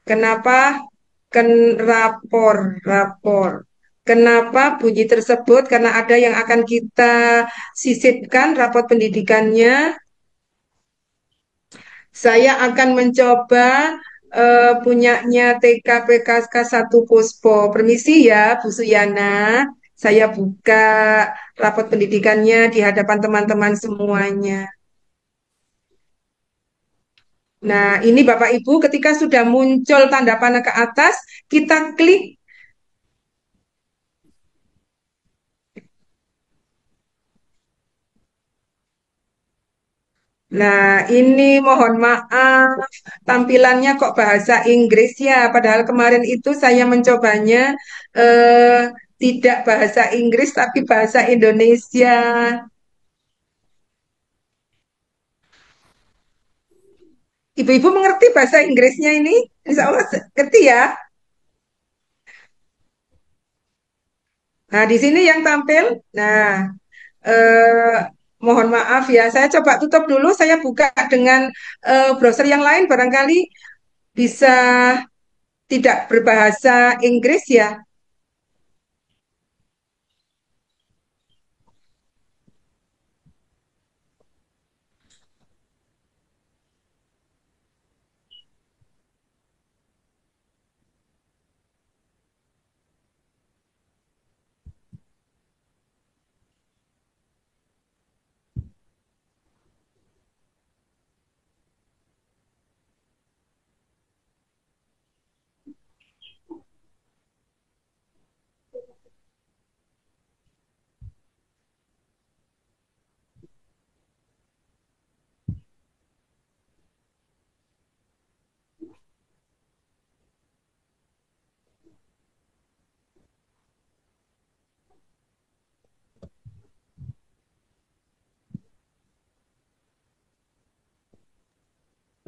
Kenapa rapor? Kenapa bunyi tersebut? Karena ada yang akan kita sisipkan rapot pendidikannya. Saya akan mencoba punyanya TKPKK 1 Puspo. Permisi ya, Bu Suyana. Saya buka rapot pendidikannya di hadapan teman-teman semuanya. Nah, ini Bapak Ibu, ketika sudah muncul tanda panah ke atas, kita klik. Nah, ini mohon maaf, tampilannya kok bahasa Inggris ya, padahal kemarin itu saya mencobanya tidak bahasa Inggris, tapi bahasa Indonesia. Ibu-ibu mengerti bahasa Inggrisnya ini? Insya Allah ngerti ya. Nah, di sini yang tampil. Nah, eh, mohon maaf ya, saya coba tutup dulu, saya buka dengan browser yang lain, barangkali bisa tidak berbahasa Inggris ya.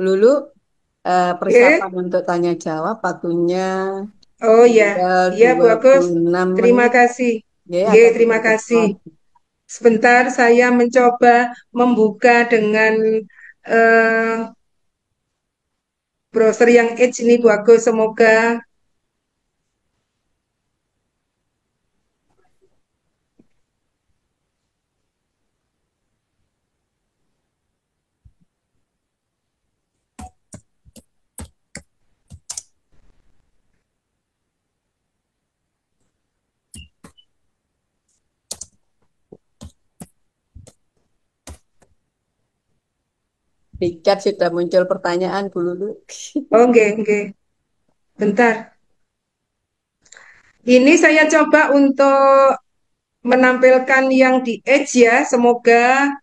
Lulu, Oke. persiapan untuk tanya jawab waktunya Oh ya, tinggal iya Bu Agus. 26 Terima menit. kasih. Ya, Oke, agak terima sedikit kasih. cepat. Sebentar saya mencoba membuka dengan eh, browser yang Edge ini Bu Agus. Semoga Di chat sudah muncul pertanyaan, Bu Lulu. oh oke. Bentar. Ini saya coba untuk menampilkan yang di Edge ya. Semoga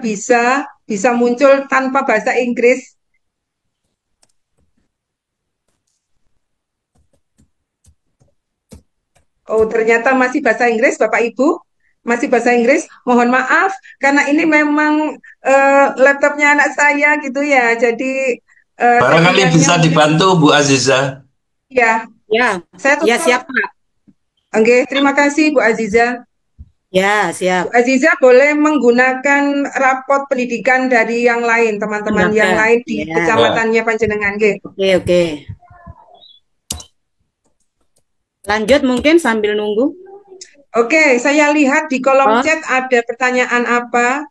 bisa muncul tanpa bahasa Inggris. Oh, ternyata masih bahasa Inggris, Bapak Ibu. Masih bahasa Inggris. Mohon maaf, karena ini memang laptopnya anak saya gitu ya. Jadi Barangkali settingannya bisa mungkin dibantu Bu Aziza. ya. Ya, Saya ya tutup. siap Pak. Oke, terima kasih Bu Aziza. Ya, Bu siap. Aziza boleh menggunakan rapot pendidikan dari yang lain, teman-teman yang Lembaga. lain di Ya, Ya. kecamatannya Panjenengan. Oke. oke. Lanjut mungkin sambil nunggu. Oke, saya lihat di kolom Oh, chat ada pertanyaan apa?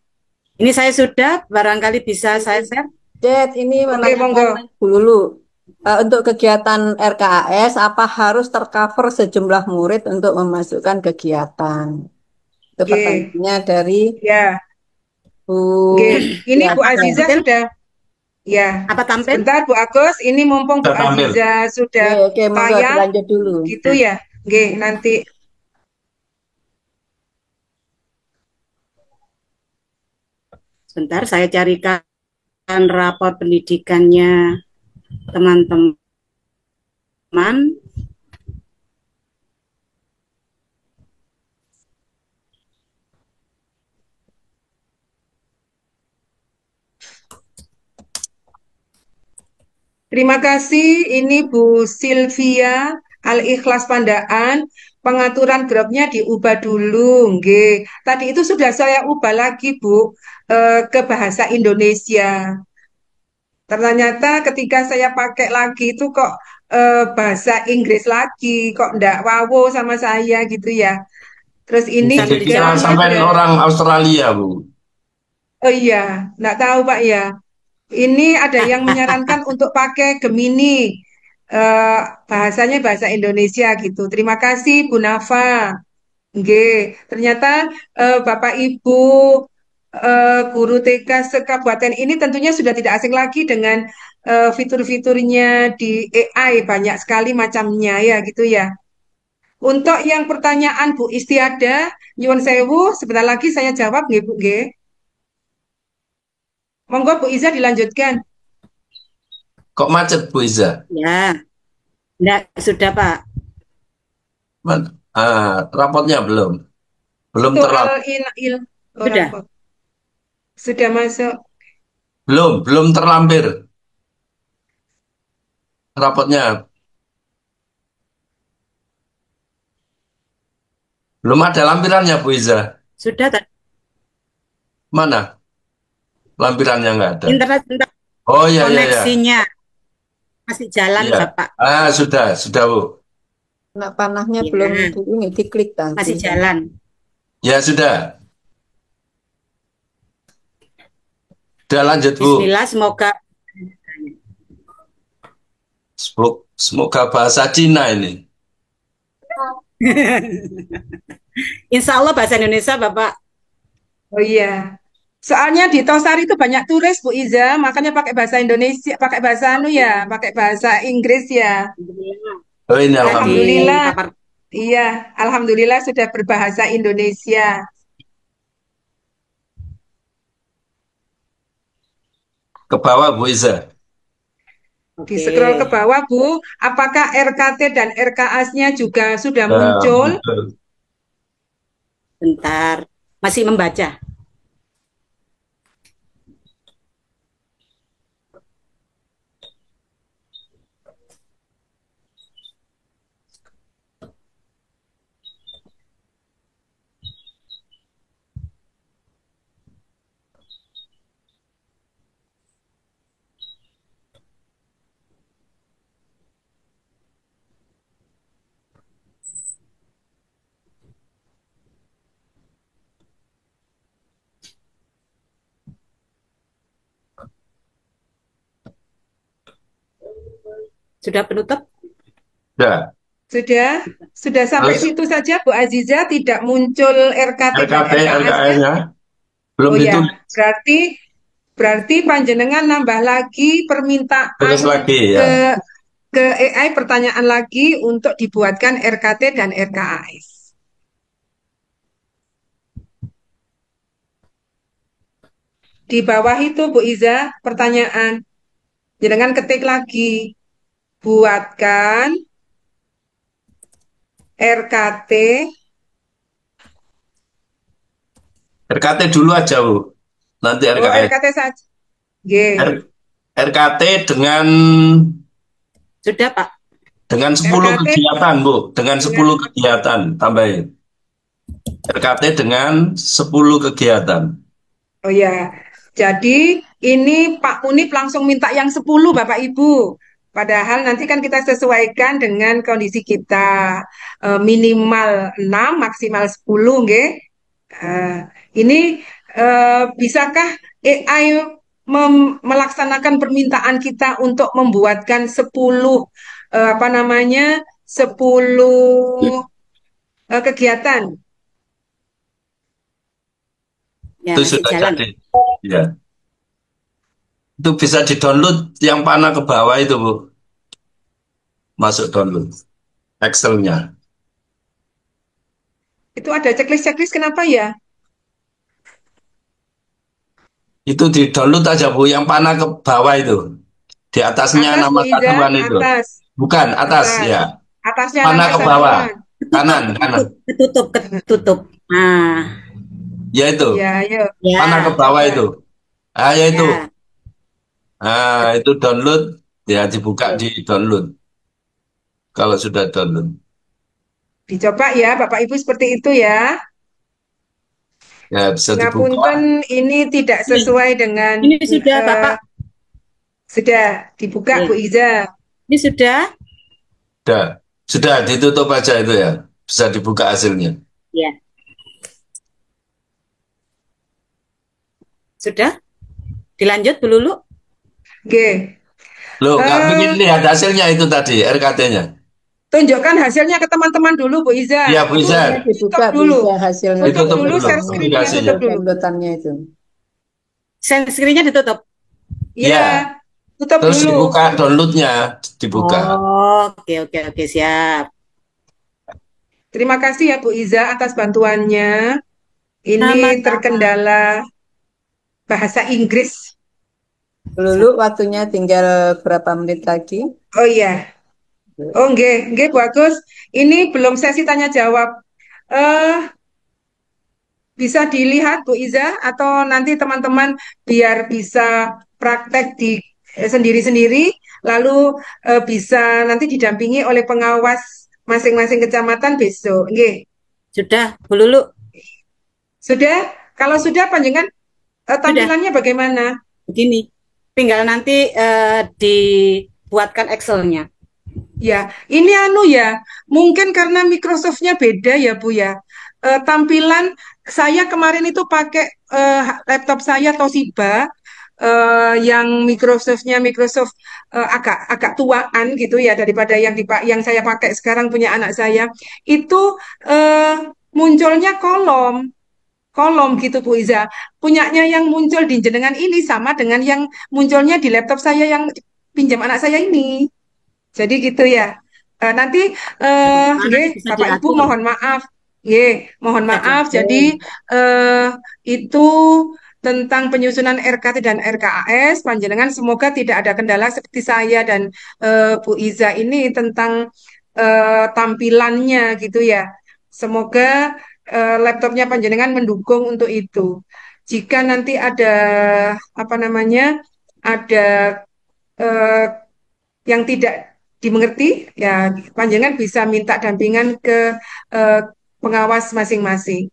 ini saya sudah, barangkali bisa saya share. Chat ini Oke, menanyakan monggo. Bu Lulu. Untuk kegiatan RKAS, apa harus tercover sejumlah murid untuk memasukkan kegiatan? Itu Oke, pertanyaannya dari ya. Bu Oke, ini Bu Apa Yasmin. Aziza tampil? sudah. Ya, Apa tampil? sebentar Bu Agus. Ini mumpung Bu Sudah tampil. Aziza sudah Oke, monggo tayang, dilanjut dulu. gitu ya. Oke, nanti. Sebentar, saya carikan rapor pendidikannya teman-teman. Terima kasih. Ini Bu Silvia Al-Ikhlas Pandaan. Pengaturan grupnya diubah dulu. Nggih. Tadi itu sudah saya ubah lagi, Bu, ke bahasa Indonesia. Ternyata ketika saya pakai lagi itu kok bahasa Inggris lagi, kok ndak wawo sama saya gitu ya. Terus ini Bisa Jadi juga kira dijawab, Mbak. sampai ada, orang Australia, Bu. oh iya, nggak tahu Pak ya. Ini ada yang menyarankan untuk pakai Gemini, eh, bahasanya bahasa Indonesia gitu. Terima kasih Bu Nafa. Nggih, ternyata Bapak Ibu guru TK sekabupaten ini tentunya sudah tidak asing lagi dengan fitur-fiturnya di AI, banyak sekali macamnya ya gitu ya. Untuk yang pertanyaan Bu Istiada, nyuwun sewu, sebentar lagi saya jawab nggih Bu nggih. Monggo Bu Iza dilanjutkan. Kok macet, Bu Iza? Ya, enggak, sudah, Pak. Rapotnya belum. Belum Itu terlalu. oh, Sudah. rapor. Sudah masuk. Belum terlampir rapotnya. Belum ada lampirannya, Bu Iza. Sudah, Mana? Lampirannya nggak ada. internet Oh iya, iya, iya. koneksinya masih jalan, Iya. Bapak. Sudah, Bu. Nah, panahnya Ya, belum ini diklik tadi. masih jalan. Ya, sudah. Sudah lanjut, Bu. Bismillah, semoga Semoga bahasa Cina ini. Insya Allah bahasa Indonesia, Bapak. Oh iya. Soalnya di Tosari itu banyak turis Bu Iza, makanya pakai bahasa Indonesia, pakai bahasa anu ya, pakai bahasa Inggris ya. Oh ini alhamdulillah. Alhamdulillah. Kapar. Iya, alhamdulillah sudah berbahasa Indonesia. Ke bawah, Bu Iza. Di Oke. scroll ke bawah Bu, apakah RKT dan RKAS-nya juga sudah muncul? Betul. Bentar, masih membaca. Sudah penutup? Sudah. Sudah sampai Terus situ saja Bu Aziza, tidak muncul RKT dan RKT, RKAS-nya. RKS-nya belum Oh ya, ditulis. berarti panjenengan nambah lagi permintaan Tulis lagi ke ya. ke AI, pertanyaan lagi untuk dibuatkan RKT dan RKAS. Di bawah itu Bu Iza, pertanyaan. Jangan ketik lagi. Buatkan RKT. RKT dulu aja, Bu. Nanti Oh, RKS. RKT saja. G. RKT dengan Sudah, Pak. 10 RKT kegiatan, Bu. Dengan 10 dengan kegiatan, tambahin. RKT dengan 10 kegiatan. Oh ya. Jadi ini Pak Munif langsung minta yang 10 Bapak Ibu. Padahal nanti kan kita sesuaikan dengan kondisi kita. Minimal 6, maksimal 10, nggih. Ini bisakah AI melaksanakan permintaan kita untuk membuatkan 10 apa namanya? 10 kegiatan. Ya, Itu masih sudah jalan. jadi. Ya. Itu bisa di-download yang panah ke bawah itu, Bu. Masuk download Excel-nya. Itu ada checklist-checklist kenapa ya? Itu di-download aja, Bu. Yang panah ke bawah itu. Di atasnya Atas Bu nama Iza, satuan itu. atas, Bukan, atas, atas. ya. Atasnya Panah nama ke bawah. satuan. Kanan. Ketutup. Nah, Ya itu. Ya, ayo. ya, Panah ke bawah Coba. itu. Ya itu. ya. Itu download Ya, dibuka di download. Kalau sudah download. Dicoba ya, Bapak Ibu seperti itu ya. Ya, bisa dibuka. Ngapunten, ini tidak Ini, sesuai dengan ini sudah, Bapak. sudah dibuka Ya. Bu Iza. Ini sudah? Sudah ditutup aja itu ya. Bisa dibuka hasilnya. Ya. Sudah? Dilanjut Bu Lulu? Oke. Loh, nggak pengen Eh, lihat hasilnya itu tadi, RKT-nya. tunjukkan hasilnya ke teman-teman dulu Bu Iza. Iya, Bu Itu Hasilnya Iza. dibuka tutup dulu. bisa hasilnya Tutup Ditutup dulu dulu share downloadannya, screen-nya, aplikasinya. tutup hasil dulu. downloadannya itu. Share screen-nya ditutup. Iya, Ya, tutup terus dulu. dibuka downloadnya, dibuka. Oh, oke, siap. Terima kasih ya Bu Iza atas bantuannya. Ini Sama-sama. terkendala bahasa Inggris. Bu Lulu, waktunya tinggal berapa menit lagi? Oh iya. Oh nggih, Bu Agus. Ini belum sesi tanya jawab. Eh, bisa dilihat Bu Iza atau nanti teman-teman biar bisa praktek di sendiri-sendiri, lalu bisa nanti didampingi oleh pengawas masing-masing kecamatan besok. Nggih. Sudah, Bu Lulu. Sudah? Kalau sudah panjenengan Sudah, tampilannya bagaimana? begini. Tinggal nanti dibuatkan Excel-nya. Ya, ini ya, mungkin karena Microsoft-nya beda ya Bu ya. Tampilan saya kemarin itu pakai laptop saya Toshiba, yang Microsoft-nya Microsoft agak agak tuaan gitu ya daripada yang saya pakai sekarang punya anak saya. Itu eh, munculnya kolom kolom gitu Bu Iza. Punyanya yang muncul di jenengan ini sama dengan yang munculnya di laptop saya yang pinjam anak saya ini. Jadi gitu ya. Nanti Nanti bisa Bapak Ibu diatur. mohon maaf. Nggih, mohon Bisa maaf. Jadi diatur. eh, itu tentang penyusunan RKT dan RKAS. Panjenengan semoga tidak ada kendala seperti saya dan Bu Iza ini tentang tampilannya gitu ya. Semoga laptopnya panjenengan mendukung untuk itu. Jika nanti ada apa namanya, ada eh, yang tidak dimengerti, ya panjenengan bisa minta dampingan ke eh, pengawas masing-masing.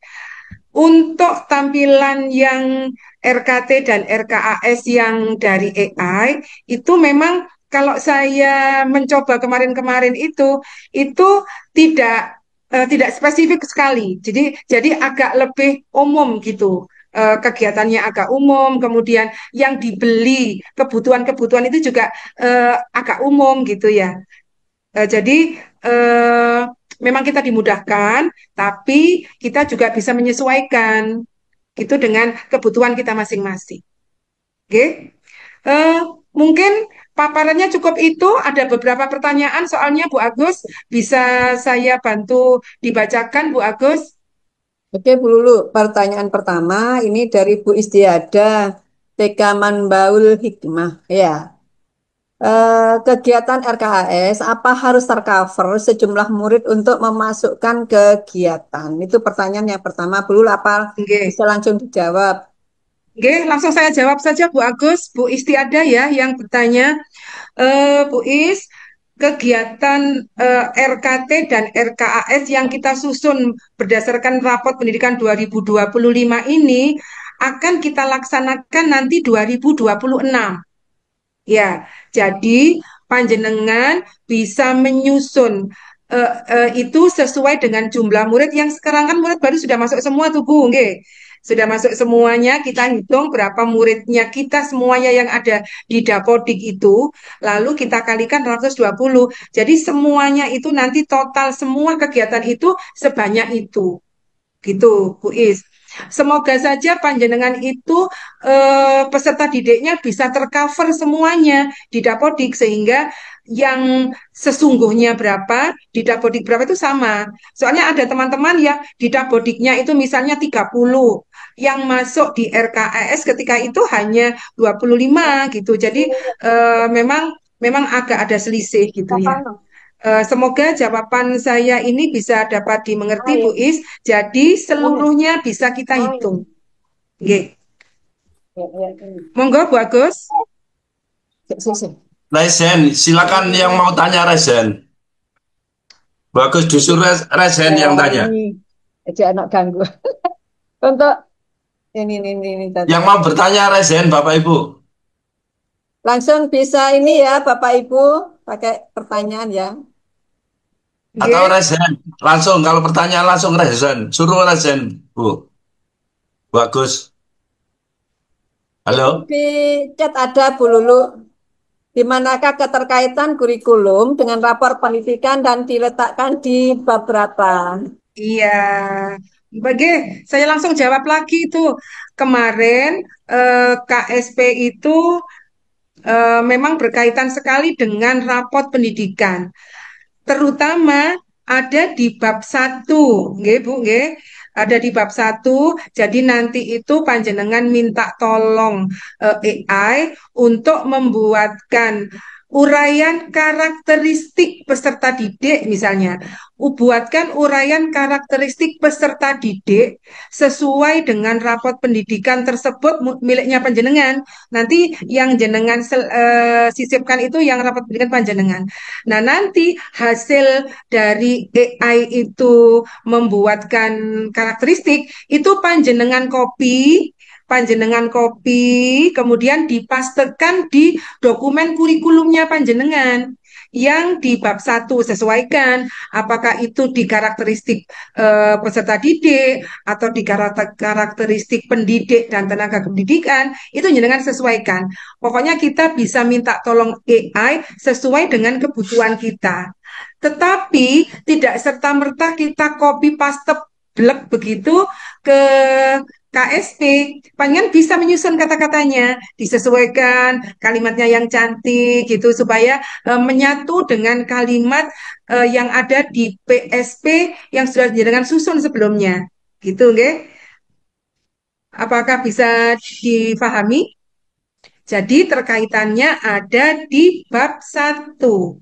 Untuk tampilan yang RKT dan RKAS yang dari AI, itu memang kalau saya mencoba kemarin-kemarin itu tidak tidak spesifik sekali. Jadi agak lebih umum gitu. Kegiatannya agak umum, kemudian yang dibeli kebutuhan-kebutuhan itu juga agak umum gitu ya. Jadi eh, memang kita dimudahkan, tapi kita juga bisa menyesuaikan gitu dengan kebutuhan kita masing-masing. Oke. Eh, Mungkin paparannya cukup itu. Ada beberapa pertanyaan soalnya Bu Agus, bisa saya bantu dibacakan Bu Agus? Oke, Bu Lulu, pertanyaan pertama ini dari Bu Istiada, TK Manbaul Hikmah. Ya, kegiatan RKAS apa harus tercover sejumlah murid untuk memasukkan kegiatan? Itu pertanyaan yang pertama. Bu Lulu, apa Oke. bisa langsung dijawab? Oke, langsung saya jawab saja Bu Agus. Bu Istiada ya yang bertanya. Bu Is, kegiatan RKT dan RKAS yang kita susun berdasarkan rapot pendidikan 2025 ini akan kita laksanakan nanti 2026. Ya, jadi panjenengan bisa menyusun itu sesuai dengan jumlah murid yang sekarang kan murid baru sudah masuk semua tuh Bu, nggih. Sudah masuk semuanya, kita hitung berapa muridnya kita semuanya yang ada di Dapodik itu, lalu kita kalikan 120. Jadi semuanya itu nanti total semua kegiatan itu sebanyak itu. Gitu, Bu Is. Semoga saja panjenengan itu peserta didiknya bisa tercover semuanya di Dapodik sehingga yang sesungguhnya berapa di Dapodik berapa itu sama. Soalnya ada teman-teman yang di Dapodiknya itu misalnya 30, yang masuk di RKAS ketika itu hanya 25 gitu. Jadi memang memang agak ada selisih gitu ya. Semoga jawaban saya ini bisa dapat dimengerti, Bu Is. Jadi seluruhnya bisa kita hitung. Oke. Ya, ya, ya. Monggo, Bu Agus. Sih, sih. Resen, silakan yang mau tanya Resen. Bagus, justru Resen yang tanya. Ini aja anak ganggu. Untuk ini tadi. Yang mau bertanya Resen, Bapak Ibu. Langsung bisa ini ya Bapak Ibu pakai pertanyaan ya. Atau Nggih. Resen, langsung. Kalau pertanyaan langsung Resen. Suruh Resen, Bu. Bagus. Halo? Di chat ada Bu Lulu. Di manakah keterkaitan kurikulum dengan rapor pendidikan dan diletakkan di bab berapa? Iya, saya langsung jawab lagi itu. Kemarin KSP itu memang berkaitan sekali dengan rapot pendidikan, terutama ada di bab 1, nggih Bu, nggih. Ada di bab 1, jadi nanti itu panjenengan minta tolong AI untuk membuatkan uraian karakteristik peserta didik misalnya. Buatkan uraian karakteristik peserta didik sesuai dengan rapot pendidikan tersebut miliknya panjenengan. Nanti yang jenengan sisipkan itu yang rapot pendidikan panjenengan. Nah, nanti hasil dari AI itu membuatkan karakteristik, itu panjenengan copy, kemudian dipastekan di dokumen kurikulumnya panjenengan yang di bab 1 sesuaikan apakah itu di karakteristik peserta didik atau di karakteristik pendidik dan tenaga pendidikan itu jenengan sesuaikan. Pokoknya kita bisa minta tolong AI sesuai dengan kebutuhan kita. Tetapi tidak serta-merta kita copy paste blek begitu ke KSP. Panjenengan bisa menyusun kata-katanya, disesuaikan kalimatnya yang cantik gitu supaya menyatu dengan kalimat yang ada di PSP yang sudah jenengan susun sebelumnya. Gitu, nggih? Apakah bisa difahami? Jadi terkaitannya ada di bab 1.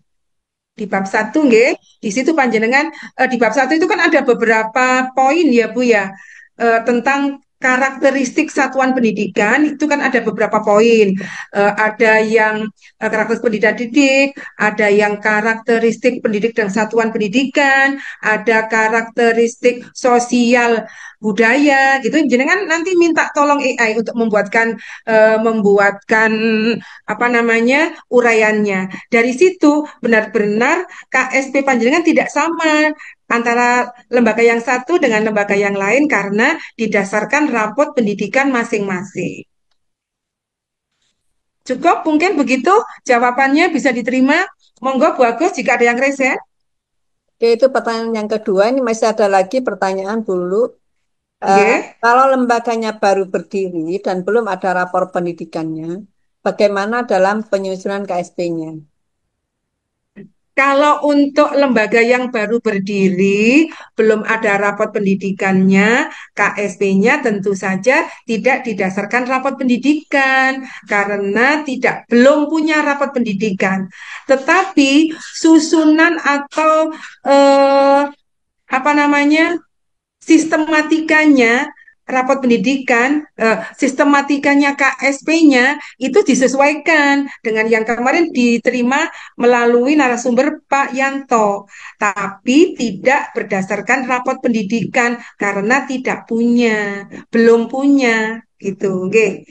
Di bab 1 nggih, di situ panjenengan di bab 1 itu kan ada beberapa poin ya Bu ya. Tentang karakteristik satuan pendidikan itu kan ada beberapa poin. Ada yang karakteristik pendidikan didik, ada yang karakteristik pendidik dan satuan pendidikan, ada karakteristik sosial budaya gitu. Jenengan nanti minta tolong AI untuk membuatkan apa namanya uraiannya. Dari situ benar-benar KSP panjenengan tidak sama antara lembaga yang satu dengan lembaga yang lain karena didasarkan rapot pendidikan masing-masing. Cukup mungkin begitu jawabannya bisa diterima. Monggo Bu Agus jika ada yang resen. Oke, itu pertanyaan yang kedua. Ini masih ada lagi pertanyaan dulu. Nggih. Kalau lembaganya baru berdiri dan belum ada rapor pendidikannya, bagaimana dalam penyusunan KSP-nya? Kalau untuk lembaga yang baru berdiri, belum ada rapot pendidikannya, KSP-nya tentu saja tidak didasarkan rapot pendidikan karena belum punya rapot pendidikan. Tetapi susunan atau apa namanya sistematikanya rapot pendidikan, sistematikanya KSP-nya itu disesuaikan dengan yang kemarin diterima melalui narasumber Pak Yanto, tapi tidak berdasarkan rapot pendidikan karena belum punya, gitu, nggih.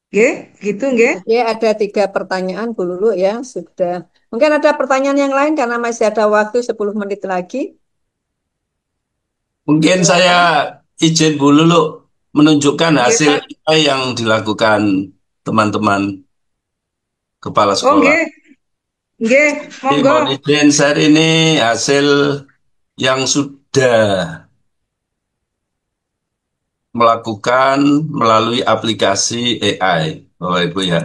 Nggih, gitu nggih. Oke, ada 3 pertanyaan Bu Lulu ya, sudah. Mungkin ada pertanyaan yang lain karena masih ada waktu 10 menit lagi. Mungkin saya izin Bu Lulu menunjukkan hasil AI yang dilakukan teman-teman kepala Oh, sekolah. nggih. Nggih, Jadi monggo. mohon izin share ini hasil yang sudah melakukan melalui aplikasi AI, Bapak Ibu ya.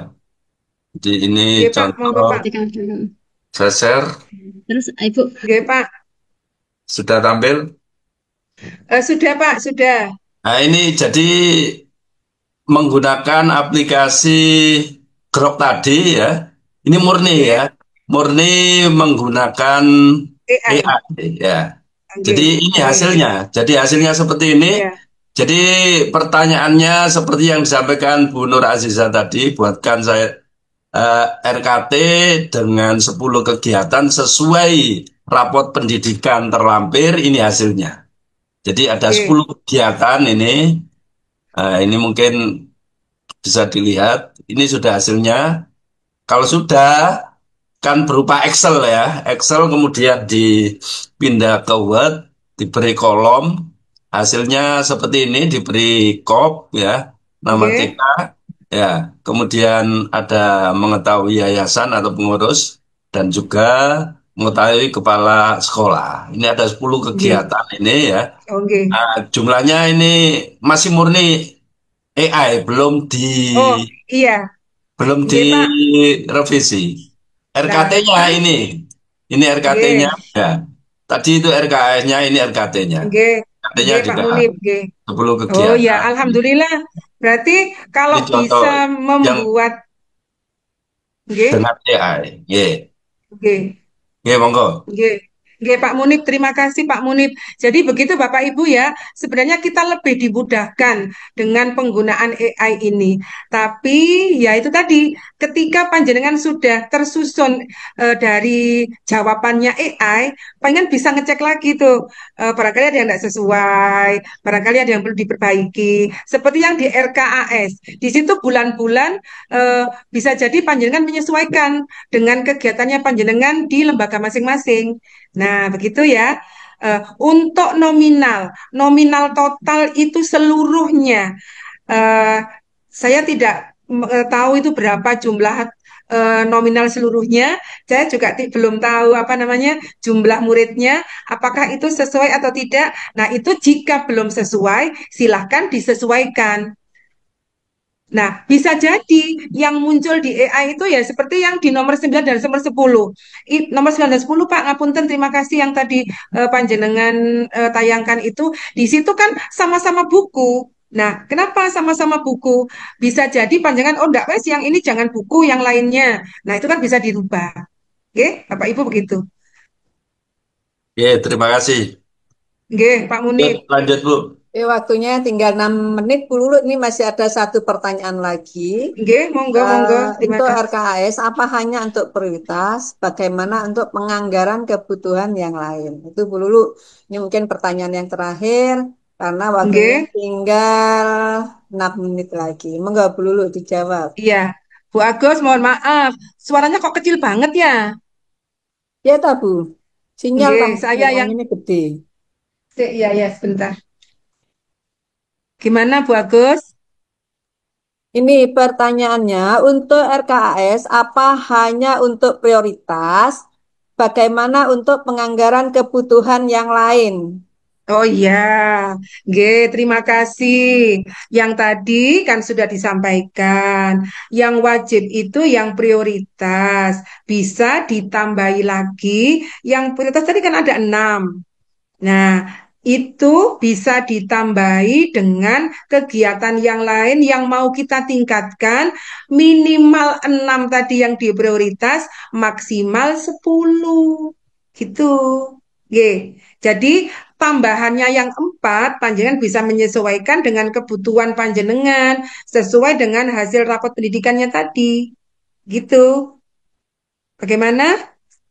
Jadi ini Nggih, Pak, monggo, contoh Pak. saya share. Terus Ibu, Nggih, Pak. Sudah tampil? Sudah, Pak, sudah. Nah ini jadi menggunakan aplikasi Grok tadi ya. Ini murni ya. Murni menggunakan AI. AI ya. Nggih. Jadi ini hasilnya. Jadi hasilnya seperti ini. Iya. Jadi pertanyaannya seperti yang disampaikan Bu Nur Aziza tadi, buatkan saya RKT dengan 10 kegiatan sesuai rapot pendidikan terlampir, ini hasilnya. Jadi ada 10 Oke, kegiatan ini. Ini mungkin bisa dilihat. Ini sudah hasilnya. Kalau sudah, kan berupa Excel ya. Excel kemudian dipindah ke Word, diberi kolom. Hasilnya seperti ini, diberi kop ya, nama TK, oke, ya. Kemudian ada mengetahui yayasan atau pengurus, dan juga mengetahui kepala sekolah. Ini ada 10 oke, kegiatan ini ya. oke. Jumlahnya ini masih murni AI, Oh, iya, belum oke Pak. direvisi. Nah, RKT-nya kan, ini RKT-nya oke, ya. Tadi itu RKS-nya, ini RKT-nya. oke, RKT-nya oke Pak juga Munib, oke. 10 Oh ya, kegiatan. Alhamdulillah. Berarti Ini kalau contoh bisa yang membuat, oke, dengan AI. Ye, oke. ye, monggo. Nggih. Nggih, Pak Munib, terima kasih Pak Munib. Jadi begitu Bapak Ibu ya, sebenarnya kita lebih dimudahkan dengan penggunaan AI ini. Tapi ya itu tadi, ketika panjenengan sudah tersusun dari jawabannya AI, pengen bisa ngecek lagi tuh, barangkali ada yang tidak sesuai, barangkali ada yang perlu diperbaiki. Seperti yang di RKAS, di situ bulan-bulan bisa jadi panjenengan menyesuaikan dengan kegiatannya panjenengan di lembaga masing-masing. Nah, begitu ya. Untuk nominal, nominal total itu seluruhnya. eh, saya tidak tahu itu berapa jumlah nominal seluruhnya. Saya juga belum tahu apa namanya jumlah muridnya, apakah itu sesuai atau tidak. Nah, itu jika belum sesuai, silahkan disesuaikan. Nah, bisa jadi yang muncul di AI itu ya seperti yang di nomor 9 dan nomor 10. Nomor 9 dan 10, Pak, ngapunten, terima kasih yang tadi panjenengan tayangkan itu. Di situ kan sama-sama buku. Nah, kenapa sama-sama buku? Bisa jadi panjangan, oh enggak, wes yang ini jangan buku, yang lainnya. Nah, itu kan bisa dirubah. Oke, Bapak Ibu begitu. Ye, terima kasih. Oke, Pak Lanjut, Munib. lanjut, Bu. Waktunya tinggal 6 menit. Bu Lulu, ini masih ada satu pertanyaan lagi. Oke, monggo, monggo. Terima Untuk kasih. RKAS, apa hanya untuk prioritas? Bagaimana untuk penganggaran kebutuhan yang lain? Itu Bu Lulu. Ini mungkin pertanyaan yang terakhir, karena waktunya Oke, tinggal 6 menit lagi. Monggo Bu Lulu dijawab. iya. Bu Agus, mohon maaf. Suaranya kok kecil banget ya? Ya, tak Bu. Sinyal Nggih, tampaknya saya yang ini gede. iya ya sebentar. Gimana Bu Agus? Ini pertanyaannya, untuk RKAS, apa hanya untuk prioritas? Bagaimana untuk penganggaran kebutuhan yang lain? Oh iya, G, terima kasih. Yang tadi kan sudah disampaikan, yang wajib itu yang prioritas. Bisa ditambahi lagi, yang prioritas tadi kan ada 6. Nah, itu bisa ditambahi dengan kegiatan yang lain yang mau kita tingkatkan, minimal 6 tadi yang di prioritas, maksimal 10. Gitu. Oke. Jadi tambahannya yang 4, panjenengan bisa menyesuaikan dengan kebutuhan panjenengan sesuai dengan hasil rapot pendidikannya tadi. Gitu. Bagaimana?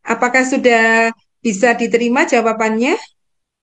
Apakah sudah bisa diterima jawabannya?